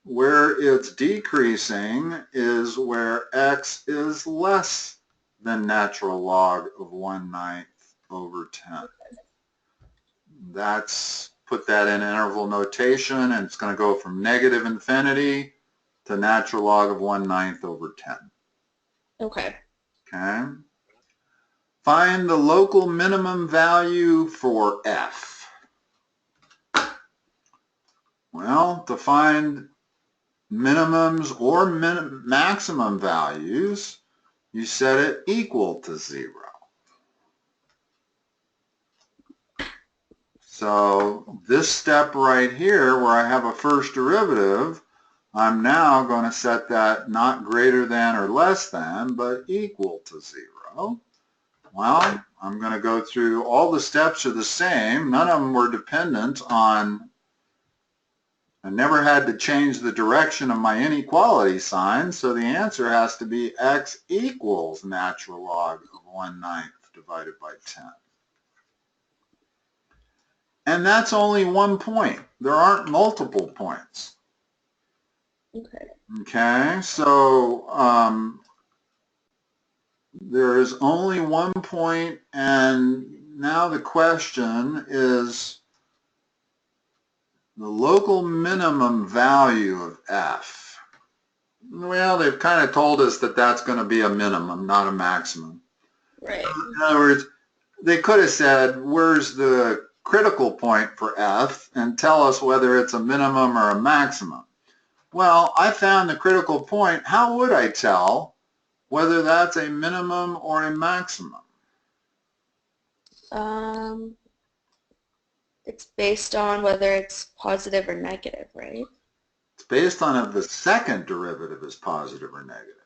where it's decreasing is where x is less than natural log of 1/9 over 10. That's, put that in interval notation, and it's going to go from negative infinity to natural log of 1/9 over 10. Okay. Okay. Find the local minimum value for f. Well, to find minimums or maximum values, you set it equal to 0. So this step right here where I have a first derivative, I'm now going to set that not greater than or less than, but equal to 0. Well, I'm going to go through, all the steps are the same. None of them were dependent on, I never had to change the direction of my inequality sign, so the answer has to be x equals natural log of 1/9 divided by 10. And that's only one point. There aren't multiple points. Okay. Okay, so there is only one point, and now the question is the local minimum value of f. Well, they've kind of told us that that's going to be a minimum, not a maximum. Right. In other words, they could have said, where's the critical point for f, and tell us whether it's a minimum or a maximum. Well, I found the critical point. How would I tell whether that's a minimum or a maximum? It's based on whether it's positive or negative, right? It's based on if the second derivative is positive or negative.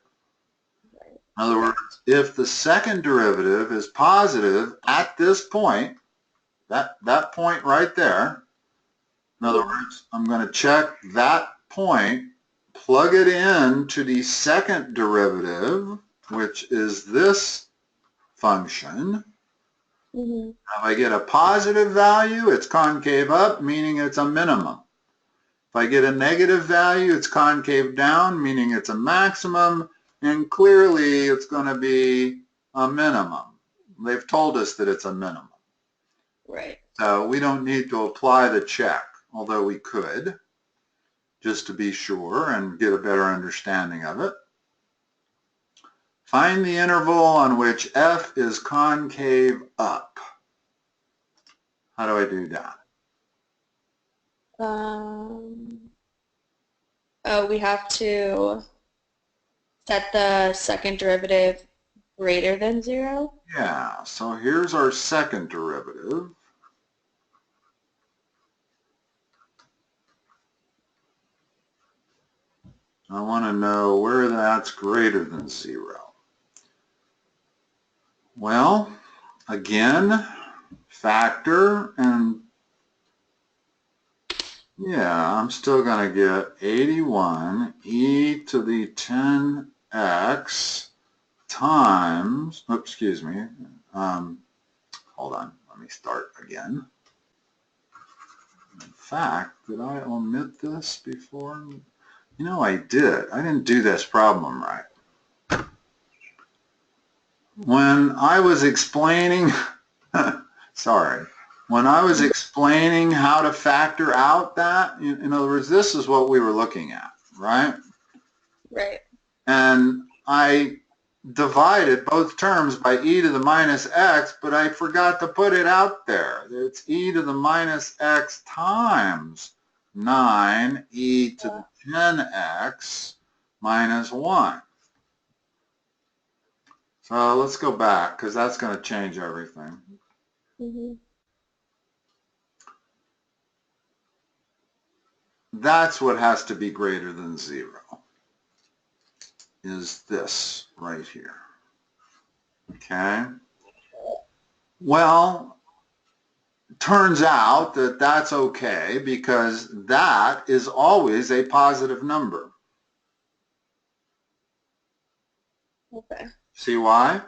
Right. In other words, if the second derivative is positive at this point, That point right there. In other words, I'm going to check that point, plug it into the second derivative, which is this function. Mm-hmm. If I get a positive value, it's concave up, meaning it's a minimum. If I get a negative value, it's concave down, meaning it's a maximum, and clearly it's going to be a minimum. They've told us that it's a minimum. Right. So we don't need to apply the check, although we could, just to be sure and get a better understanding of it. Find the interval on which f is concave up. How do I do that? We have to set the second derivative greater than 0. Yeah, so here's our second derivative. I want to know where that's greater than 0. Well, again, factor, and yeah, I'm still going to get 81 e to the 10x times, oops, excuse me, hold on, let me start again. In fact, did I omit this before? You know, I did. I didn't do this problem right. When I was explaining, sorry, when I was explaining how to factor out that, in other words, this is what we were looking at, right? Right. And I divided both terms by e to the minus x, but I forgot to put it out there. It's e to the minus x times 9 e to the 10x minus 1. So let's go back, because that's going to change everything. Mm-hmm. That's what has to be greater than 0, is this right here. Okay? Well, turns out that that's okay, because that is always a positive number. Okay. See why?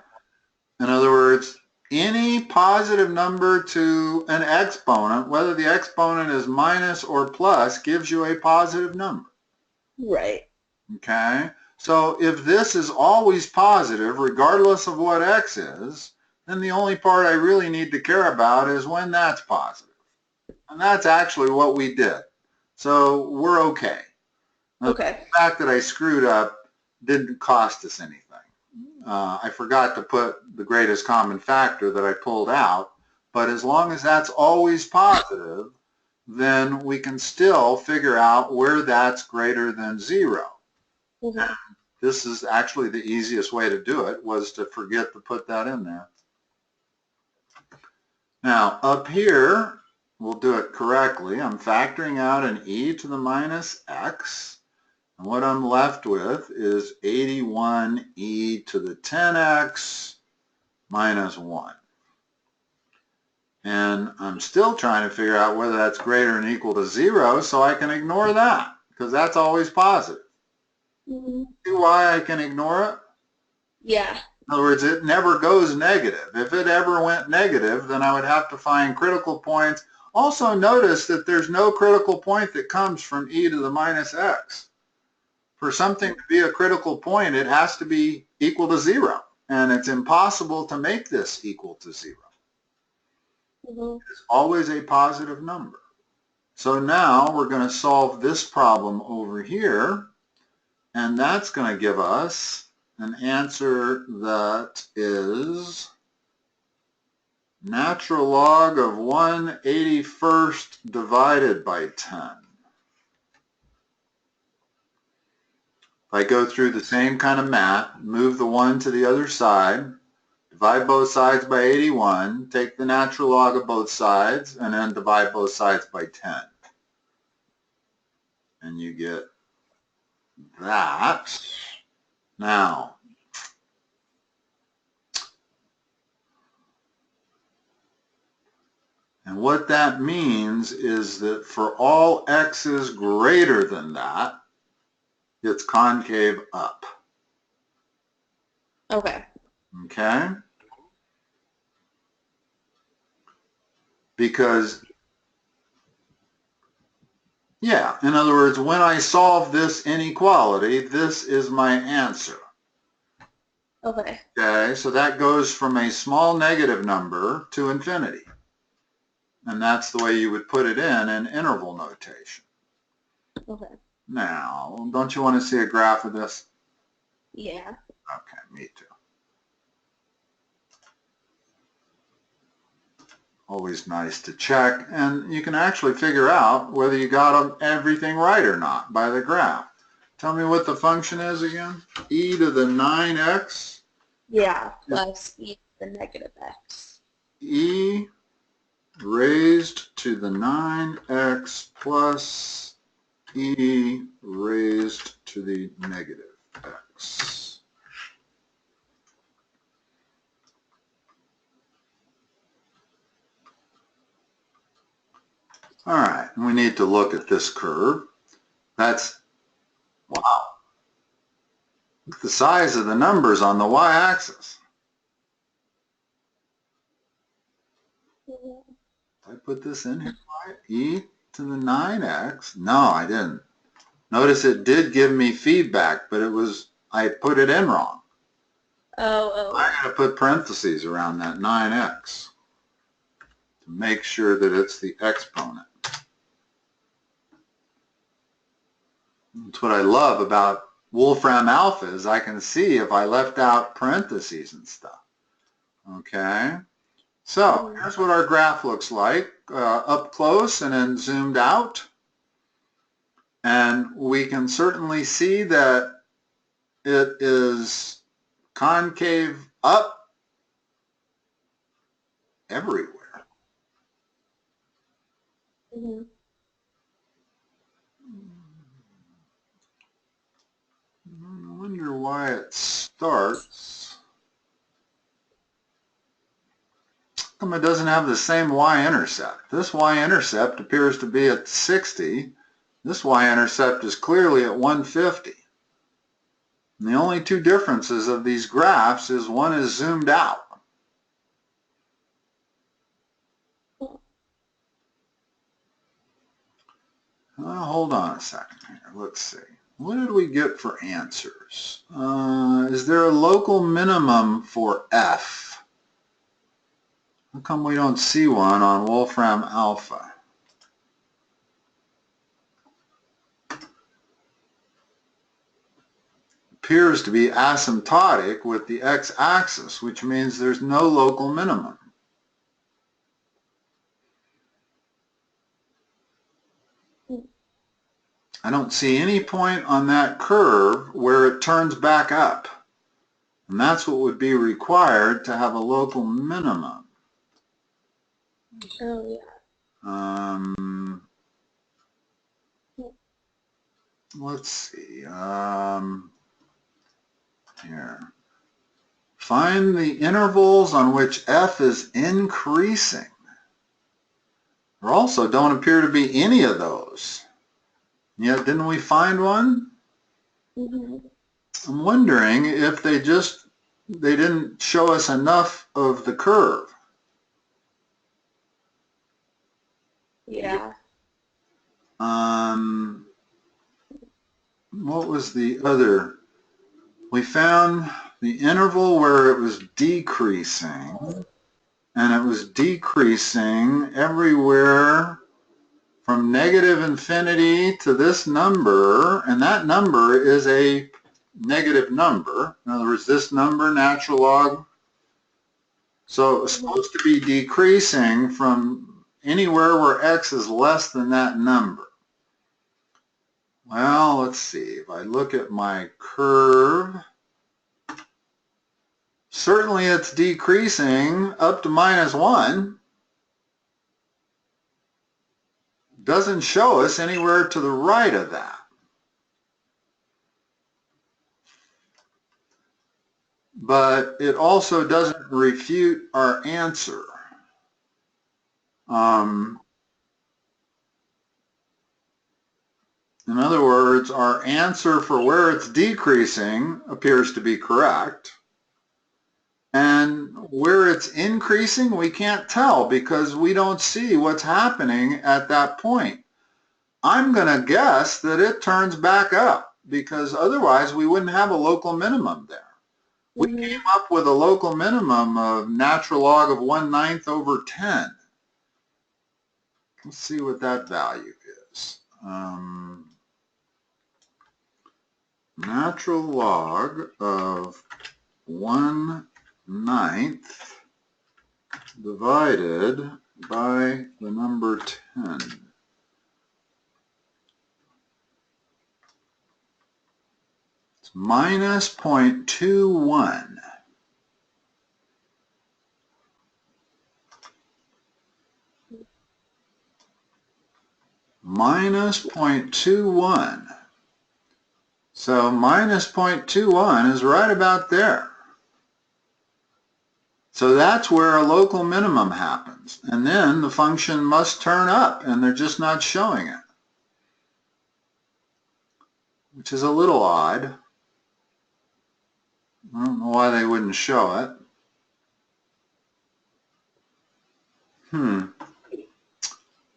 In other words, any positive number to an exponent, whether the exponent is minus or plus, gives you a positive number. Right. Okay? So if this is always positive, regardless of what x is, then the only part I really need to care about is when that's positive. And that's actually what we did. So we're okay. Okay. The fact that I screwed up didn't cost us anything. I forgot to put the greatest common factor that I pulled out, but as long as that's always positive, then we can still figure out where that's greater than 0. Mm-hmm. This is actually the easiest way to do it, was to forget to put that in there. Now, up here, we'll do it correctly. I'm factoring out an e to the minus x. And what I'm left with is 81 e to the 10x minus 1. And I'm still trying to figure out whether that's greater than or equal to 0, so I can ignore that, because that's always positive. Mm-hmm. See why I can ignore it? Yeah. In other words, it never goes negative. If it ever went negative, then I would have to find critical points. Also notice that there's no critical point that comes from e to the minus x. For something to be a critical point, it has to be equal to 0. And it's impossible to make this equal to 0. Mm-hmm. It's always a positive number. So now we're going to solve this problem over here. And that's going to give us an answer that is natural log of 1/81st divided by 10. If I go through the same kind of math, move the 1 to the other side, divide both sides by 81, take the natural log of both sides, and then divide both sides by 10. And you get that. Now, And what that means is that for all x's greater than that, it's concave up. Okay. Okay? Because, yeah, in other words, when I solve this inequality, this is my answer. Okay. Okay, so that goes from a small negative number to infinity. And that's the way you would put it in interval notation. Okay. Now, don't you want to see a graph of this? Yeah. Okay, me too. Always nice to check, and you can actually figure out whether you got everything right or not by the graph. Tell me what the function is again. E to the 9x. Yeah, plus e to the negative x. E raised to the 9x plus e raised to the negative x. All right, we need to look at this curve. That's, wow, look at the size of the numbers on the y-axis. I put this in here, e to the 9x. No, I didn't. Notice it did give me feedback, but I put it in wrong. Oh. I got to put parentheses around that 9x to make sure that it's the exponent. That's what I love about Wolfram alpha is I can see if I left out parentheses and stuff. Okay, so here's what our graph looks like up close and then zoomed out. And we can certainly see that it is concave up everywhere. Mm-hmm. I wonder why it starts. How come it doesn't have the same y-intercept? This y-intercept appears to be at 60. This y-intercept is clearly at 150. And the only two differences of these graphs is one is zoomed out. Hold on a second here. Let's see. What did we get for answers? Is there a local minimum for f? How come we don't see one on Wolfram alpha? Appears to be asymptotic with the x-axis, which means there's no local minimum. I don't see any point on that curve where it turns back up. And that's what would be required to have a local minimum. Oh, yeah. Let's see. Here. Find the intervals on which f is increasing. There also don't appear to be any of those. Yet, didn't we find one? Mm-hmm. I'm wondering if they didn't show us enough of the curve. Yeah. What was the other? We found the interval where it was decreasing, and it was decreasing everywhere from negative infinity to this number, and that number is a negative number. In other words, this number, natural log. So it was supposed to be decreasing from anywhere where x is less than that number. Well, let's see. If I look at my curve, certainly it's decreasing up to -1. Doesn't show us anywhere to the right of that. But it also doesn't refute our answer. In other words, our answer for where it's decreasing appears to be correct. And where it's increasing, we can't tell because we don't see what's happening at that point. I'm going to guess that it turns back up because otherwise we wouldn't have a local minimum there. We came up with a local minimum of natural log of 1/9 over 10. Let's see what that value is. Natural log of 1/9 divided by the number 10. It's minus 0.21. Minus 0.21. So minus 0.21 is right about there. So that's where a local minimum happens. And then the function must turn up, and they're just not showing it, which is a little odd. I don't know why they wouldn't show it.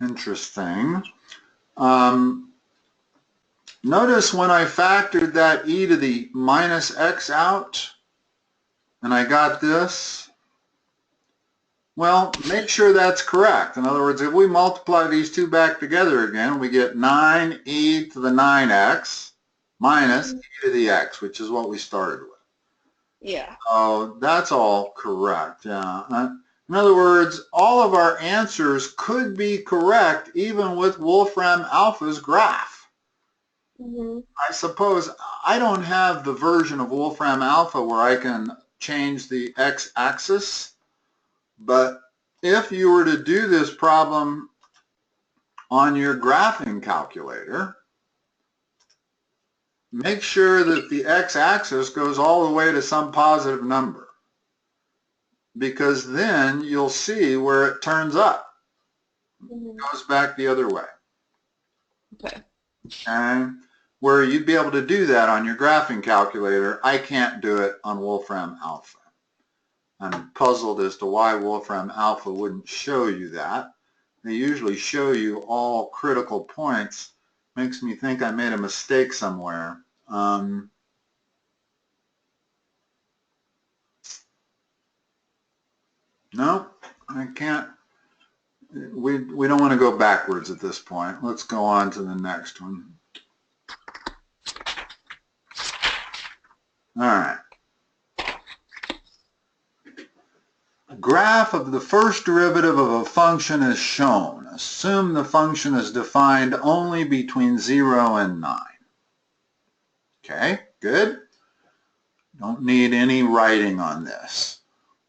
Interesting. Notice when I factored that e to the minus x out, and I got this, well, make sure that's correct. In other words, if we multiply these two back together again, we get 9e to the 9x minus e to the x, which is what we started with. Yeah. Oh, that's all correct, yeah. In other words, all of our answers could be correct even with Wolfram Alpha's graph. I suppose I don't have the version of Wolfram Alpha where I can change the x-axis, but if you were to do this problem on your graphing calculator, make sure that the x-axis goes all the way to some positive number, because then you'll see where it turns up. It goes back the other way. Okay. And where you'd be able to do that on your graphing calculator, I can't do it on Wolfram Alpha. I'm puzzled as to why Wolfram Alpha wouldn't show you that. They usually show you all critical points. Makes me think I made a mistake somewhere. No, I can't. We don't want to go backwards at this point. Let's go on to the next one. All right. Graph of the first derivative of a function is shown. Assume the function is defined only between 0 and 9. Okay, good. Don't need any writing on this.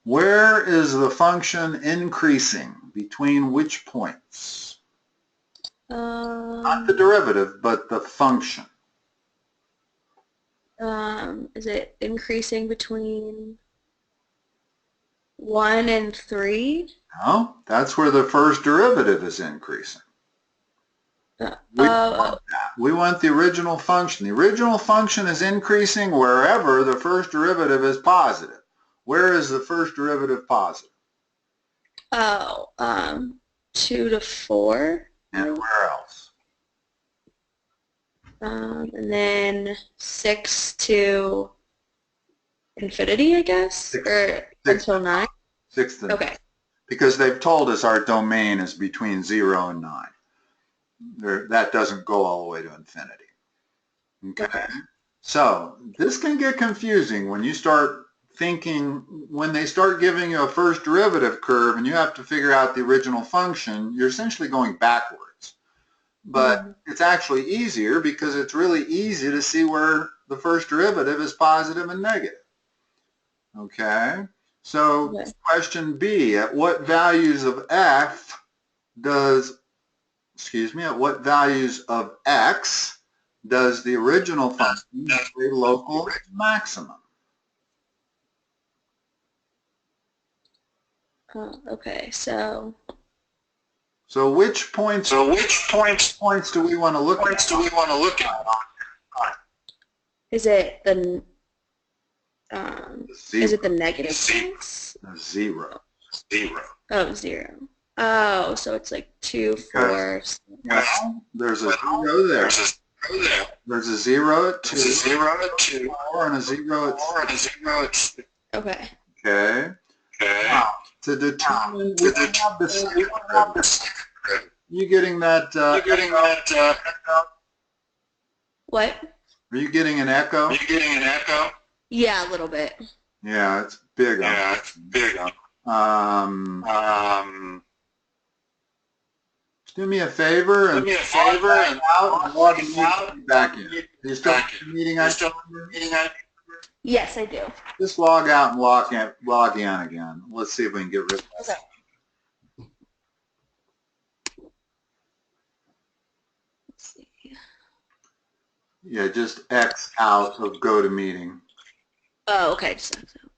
Where is the function increasing? Between which points? Not the derivative, but the function. Is it increasing between 1 and 3? No, that's where the first derivative is increasing. We want the original function. The original function is increasing wherever the first derivative is positive. Where is the first derivative positive? 2 to 4. And where else? And then 6 to infinity, I guess? Or until 9? 6 to 9. Okay. Because they've told us our domain is between 0 and 9. That doesn't go all the way to infinity. Okay. So this can get confusing when you start thinking, when they start giving you a first derivative curve and you have to figure out the original function, you're essentially going backwards. But it's actually easier because it's really easy to see where the first derivative is positive and negative. Okay. So question B, at what values of f does, at what values of x does the original function have a local maximum? Okay, so So which points do we want to look at? Is it the negative points? Zero. Oh, 0. Oh, so it's like 2, 4. Well, there's a 0 there. There's a 0 at 2. 4 and a 0 at 6. Okay. Okay. Now, to determine, we don't have the second derivative. You getting that? What? Are you getting an echo? Yeah, a little bit. Yeah, it's big. Do me a favor and log out and log the meeting back in. Do you still have the meeting icon? Yes, I do. Just log out and log in again. Let's see if we can get rid of this. Okay. Let's see. Yeah, just X out of GoToMeeting. Oh, okay. Just X out.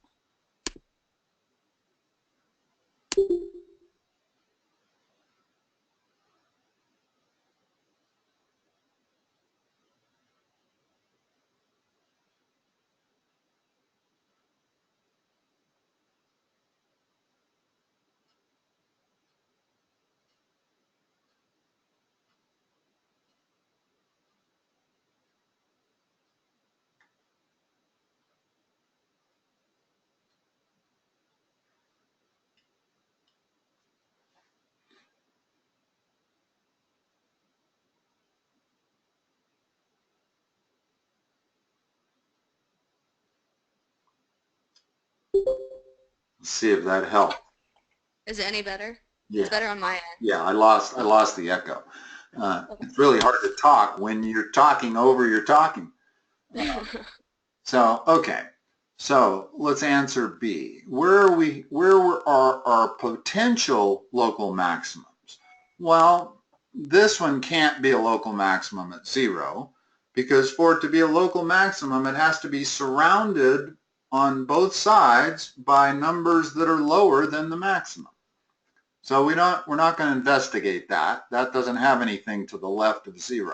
Let's see if that helps. Is it any better? Yeah. It's better on my end. Yeah, I lost the echo. Okay. It's really hard to talk when you're talking over your talking. So, okay. So let's answer B. Where are our potential local maximums? Well, this one can't be a local maximum at 0 because for it to be a local maximum, it has to be surrounded on both sides by numbers that are lower than the maximum. So we're not going to investigate that. That doesn't have anything to the left of 0.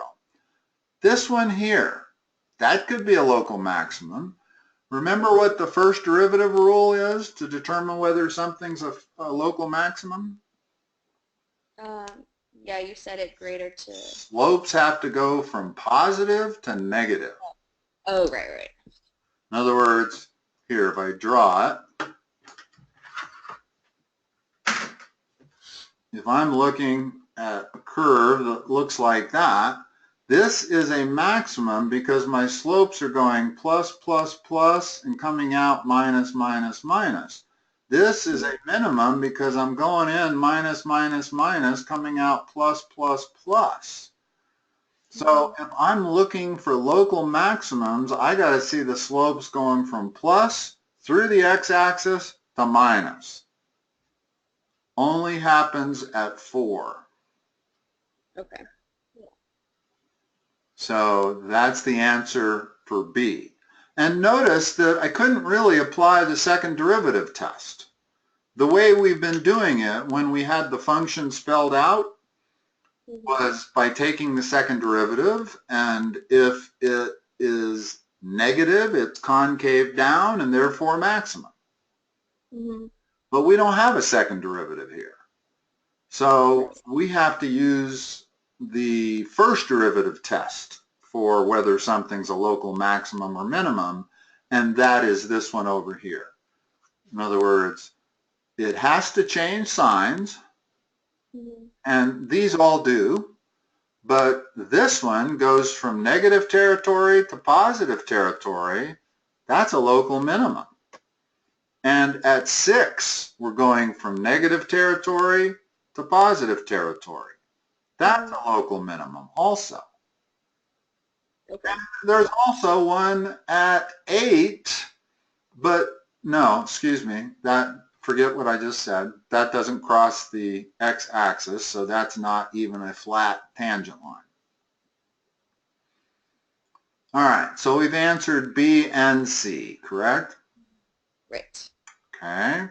This one here, that could be a local maximum. Remember what the first derivative rule is to determine whether something's a local maximum? Yeah, you said it greater to... Slopes have to go from positive to negative. Oh, right. In other words, here, if I draw it, if I'm looking at a curve that looks like that, this is a maximum because my slopes are going plus, plus, plus, and coming out minus, minus, minus. This is a minimum because I'm going in minus, minus, minus, coming out plus, plus, plus. So if I'm looking for local maximums, I got to see the slopes going from plus through the x-axis to minus. Only happens at 4. Okay. So that's the answer for B. And notice that I couldn't really apply the second derivative test. The way we've been doing it when we had the function spelled out was by taking the second derivative, and if it is negative, it's concave down and therefore maximum. But we don't have a second derivative here. So we have to use the first derivative test for whether something's a local maximum or minimum, and that is this one over here. In other words, it has to change signs, and these all do, but this one goes from negative territory to positive territory. That's a local minimum. And at 6, we're going from negative territory to positive territory. That's a local minimum also. Okay. And there's also one at 8, but no, excuse me, forget what I just said. That doesn't cross the x-axis, so that's not even a flat tangent line. All right, so we've answered B and C, correct? Right. Okay.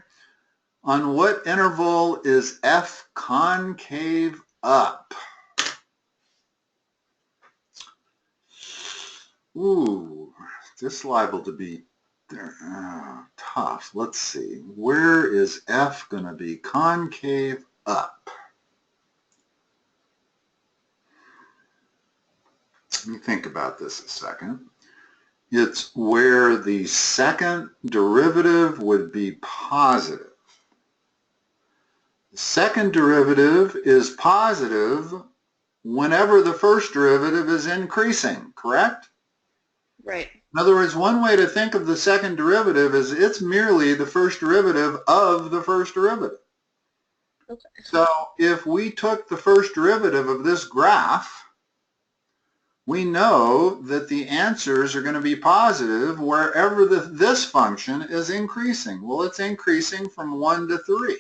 On what interval is f concave up? Ooh, this liable to be tough. Let's see. Where is f going to be concave up? Let me think about this a second. It's where the second derivative would be positive. The second derivative is positive whenever the first derivative is increasing, correct? Right. In other words, one way to think of the second derivative is it's merely the first derivative of the first derivative. Okay. So if we took the first derivative of this graph, we know that the answers are going to be positive wherever this function is increasing. Well, it's increasing from 1 to 3.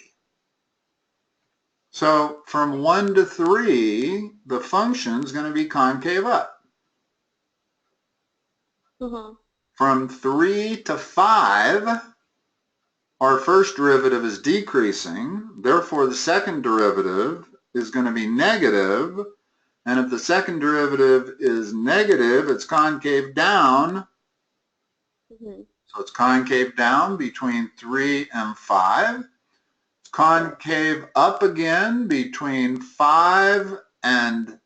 So from 1 to 3, the function is going to be concave up. From 3 to 5, our first derivative is decreasing. Therefore, the second derivative is going to be negative. And if the second derivative is negative, it's concave down. So it's concave down between 3 and 5. It's concave up again between 5 and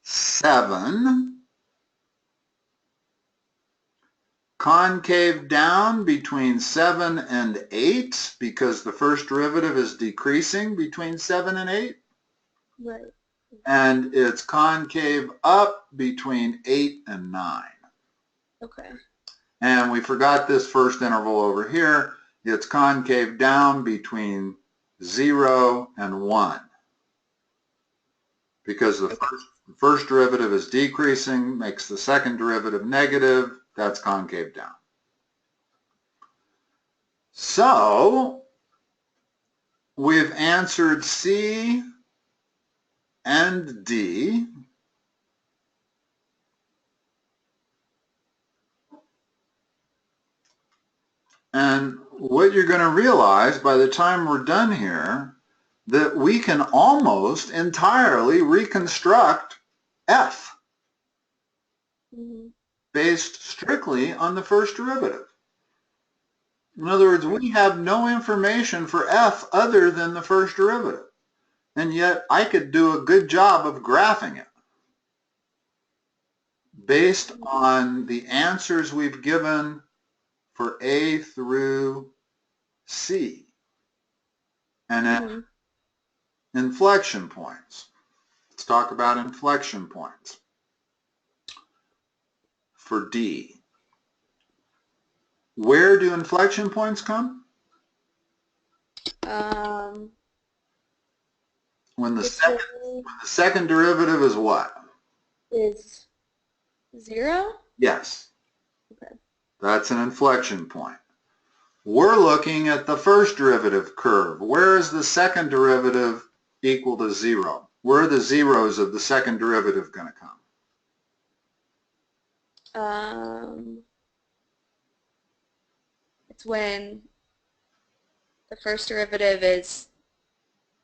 7. Concave down between 7 and 8 because the first derivative is decreasing between 7 and 8. Right. And it's concave up between 8 and 9. Okay. And we forgot this first interval over here. It's concave down between 0 and 1. Because the first derivative is decreasing, makes the second derivative negative. That's concave down. So we've answered C and D. And what you're going to realize by the time we're done here, that we can almost entirely reconstruct F based strictly on the first derivative. In other words, we have no information for F other than the first derivative. And yet I could do a good job of graphing it based on the answers we've given for A through C. And then inflection points. Let's talk about inflection points for D. Where do inflection points come? When the second derivative is what? Is 0? Yes. Okay. That's an inflection point. We're looking at the first derivative curve. Where is the second derivative equal to 0? Where are the zeros of the second derivative going to come? It's when the first derivative is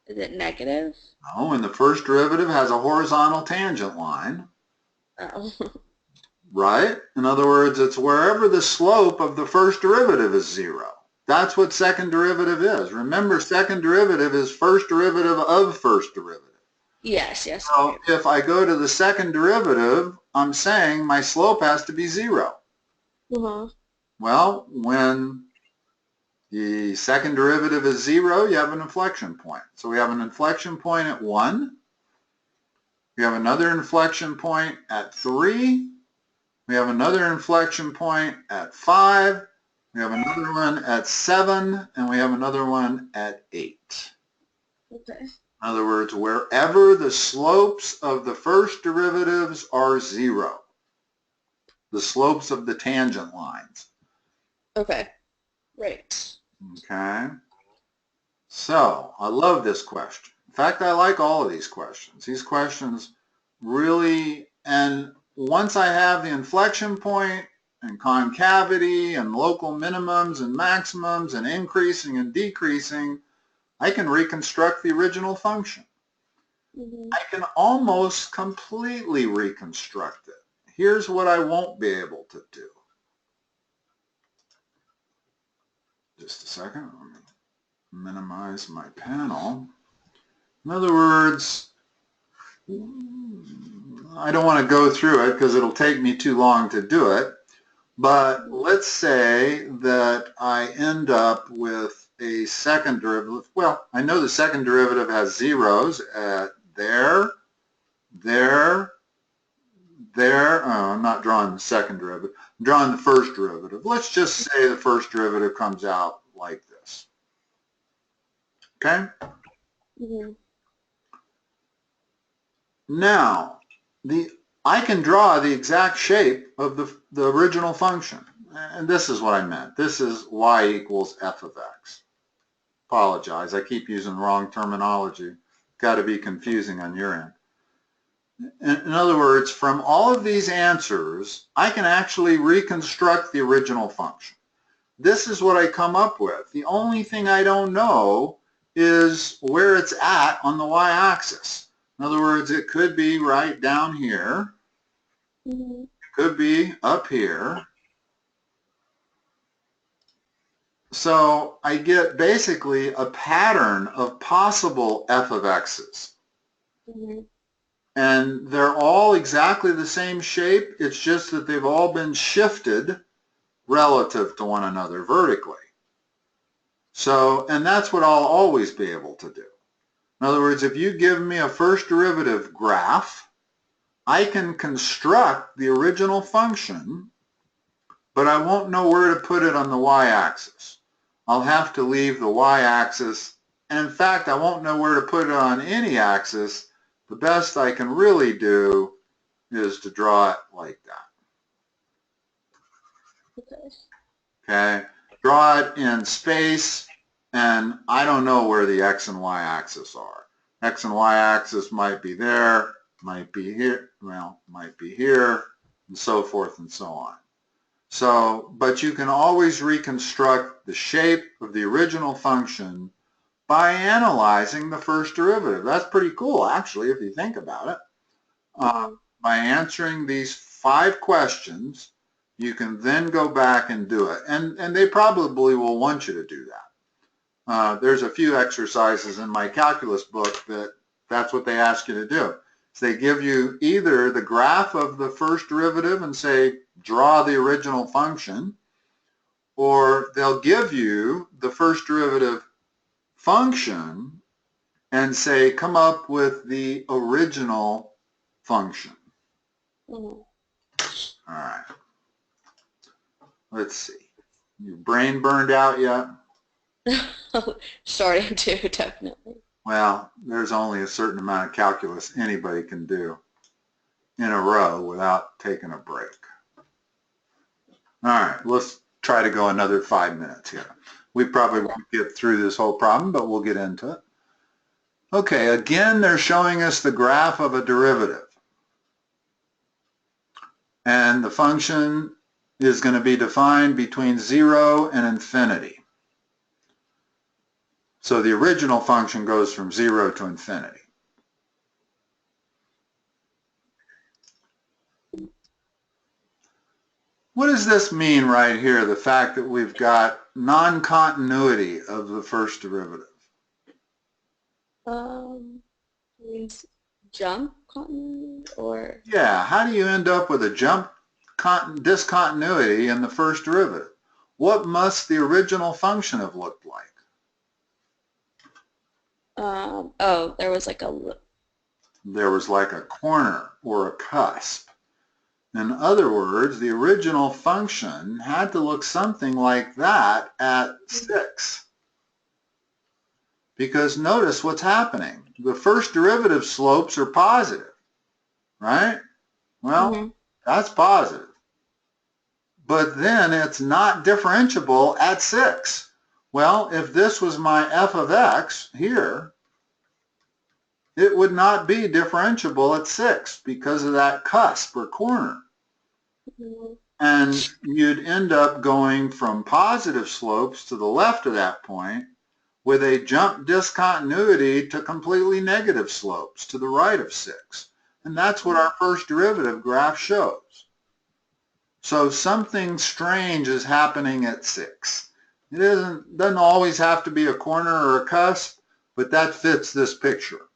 it negative? No, when the first derivative has a horizontal tangent line. Oh. Right? In other words, it's wherever the slope of the first derivative is 0. That's what second derivative is. Remember, second derivative is first derivative of first derivative. Yes, yes. So if I go to the second derivative, I'm saying my slope has to be 0. Well, when the second derivative is 0, you have an inflection point. So we have an inflection point at 1. We have another inflection point at 3. We have another inflection point at 5. We have another one at 7. And we have another one at 8. Okay. In other words, wherever the slopes of the first derivatives are 0. The slopes of the tangent lines. Okay. Right. Okay. So, I love this question. In fact, I like all of these questions. These questions really, and once I have the inflection point and concavity and local minimums and maximums and increasing and decreasing, I can reconstruct the original function. Mm-hmm. I can almost completely reconstruct it. Here's what I won't be able to do. Just a second. Let me minimize my panel. In other words, I don't want to go through it because it'll take me too long to do it. But let's say that I end up with a second derivative. Well, I know the second derivative has zeros at there. Oh, I'm not drawing the second derivative. I'm drawing the first derivative. Let's just say the first derivative comes out like this. Okay? Mm-hmm. Now, I can draw the exact shape of the original function. And this is what I meant. This is y equals f of x. Apologize, I keep using the wrong terminology. Got to be confusing on your end. In other words, from all of these answers, I can actually reconstruct the original function. This is what I come up with. The only thing I don't know is where it's at on the y-axis. In other words, it could be right down here. Mm-hmm. It could be up here. So I get basically a pattern of possible f of x's. Mm-hmm. And they're all exactly the same shape. It's just that they've all been shifted relative to one another vertically. So, and that's what I'll always be able to do. In other words, if you give me a first derivative graph, I can construct the original function, but I won't know where to put it on the y-axis. I'll have to leave the y-axis, and in fact, I won't know where to put it on any axis. The best I can really do is to draw it like that. Okay? Draw it in space, and I don't know where the x and y axis are. X and y axis might be there, might be here, well, might be here, and so forth and so on. So, but you can always reconstruct the shape of the original function by analyzing the first derivative. That's pretty cool, actually, if you think about it. By answering these 5 questions, you can then go back and do it. And they probably will want you to do that. There's a few exercises in my calculus book that's what they ask you to do. So they give you either the graph of the first derivative and say, draw the original function, or they'll give you the first derivative function and say, come up with the original function. Mm-hmm. All right. Let's see. Your brain burned out yet? Starting to, definitely. Well, there's only a certain amount of calculus anybody can do in a row without taking a break. All right, let's try to go another 5 minutes here. We probably won't get through this whole problem, but we'll get into it. Okay, again, they're showing us the graph of a derivative. And the function is going to be defined between 0 and infinity. So the original function goes from 0 to infinity. What does this mean right here, the fact that we've got non-continuity of the first derivative? Means jump continuity or? Yeah, how do you end up with a jump discontinuity in the first derivative? What must the original function have looked like? Oh, there was like a corner or a cusp. In other words, the original function had to look something like that at 6. Because notice what's happening. The first derivative slopes are positive, right? Well, that's positive. But then it's not differentiable at 6. Well, if this was my f of x here, it would not be differentiable at 6 because of that cusp or corner. And you'd end up going from positive slopes to the left of that point, with a jump discontinuity to completely negative slopes to the right of 6. And that's what our first derivative graph shows. So something strange is happening at 6. It doesn't always have to be a corner or a cusp, but that fits this picture.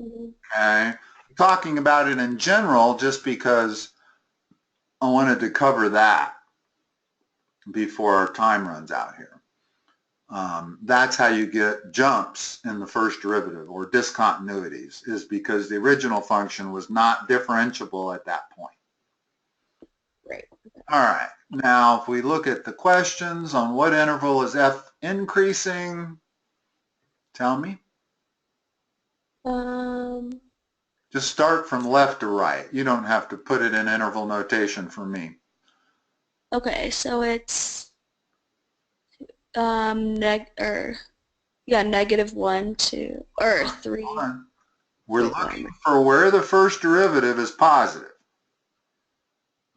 Okay, I'm talking about it in general just because I wanted to cover that before our time runs out here. That's how you get jumps in the first derivative, or discontinuities, is because the original function was not differentiable at that point. Right. All right. Now, if we look at the questions on what interval is f increasing, tell me. Just start from left to right. You don't have to put it in interval notation for me. Okay, so it's -1 to, or 3. We're looking for where the first derivative is positive.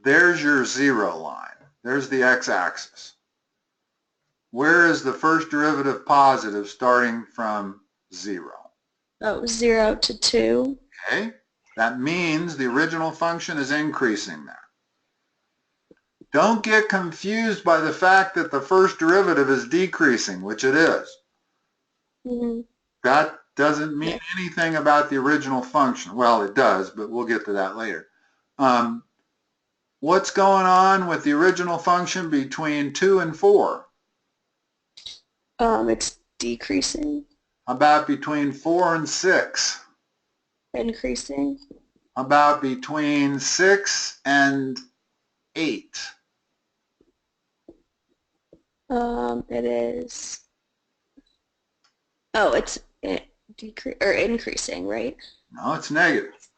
There's your 0 line. There's the x-axis. Where is the first derivative positive starting from 0? Oh, 0 to 2. Okay, that means the original function is increasing there. Don't get confused by the fact that the first derivative is decreasing, which it is. That doesn't mean anything about the original function. Well, it does, but we'll get to that later. What's going on with the original function between 2 and 4? It's decreasing. How about between 4 and 6? Increasing. How about between 6 and 8? It is, oh, it's increasing, right? No, it's negative.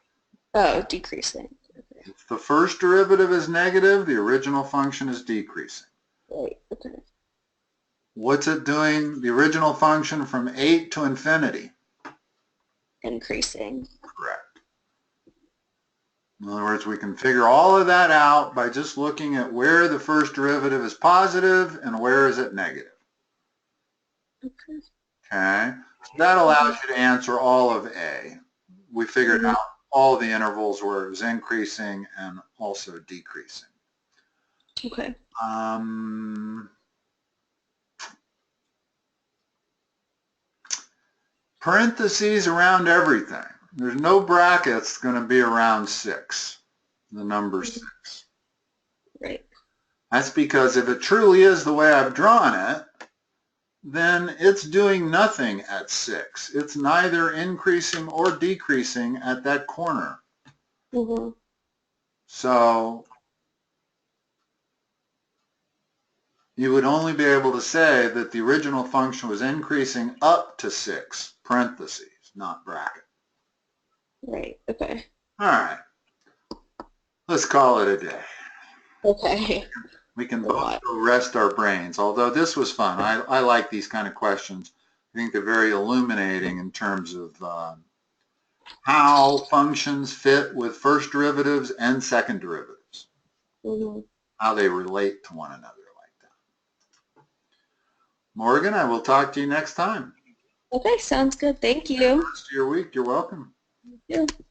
Oh, decreasing. Okay. If the first derivative is negative, the original function is decreasing. Right, okay. What's it doing, the original function from 8 to infinity? Increasing. Correct. In other words, we can figure all of that out by just looking at where the first derivative is positive and where is it negative. Okay. Okay, so that allows you to answer all of A. We figured out all the intervals where it was increasing and also decreasing. Okay. Parentheses around everything. There's no brackets going to be around 6, the number 6. Right. That's because if it truly is the way I've drawn it, then it's doing nothing at 6. It's neither increasing or decreasing at that corner. So you would only be able to say that the original function was increasing up to 6, parentheses, not bracket. Right, okay. All right. Let's call it a day. Okay. We can both go rest our brains, although this was fun. I like these kind of questions. I think they're very illuminating in terms of how functions fit with first derivatives and second derivatives, how they relate to one another like that. Morgan, I will talk to you next time. Okay, sounds good. Thank you. Have the rest of your week. You're welcome. Thank you.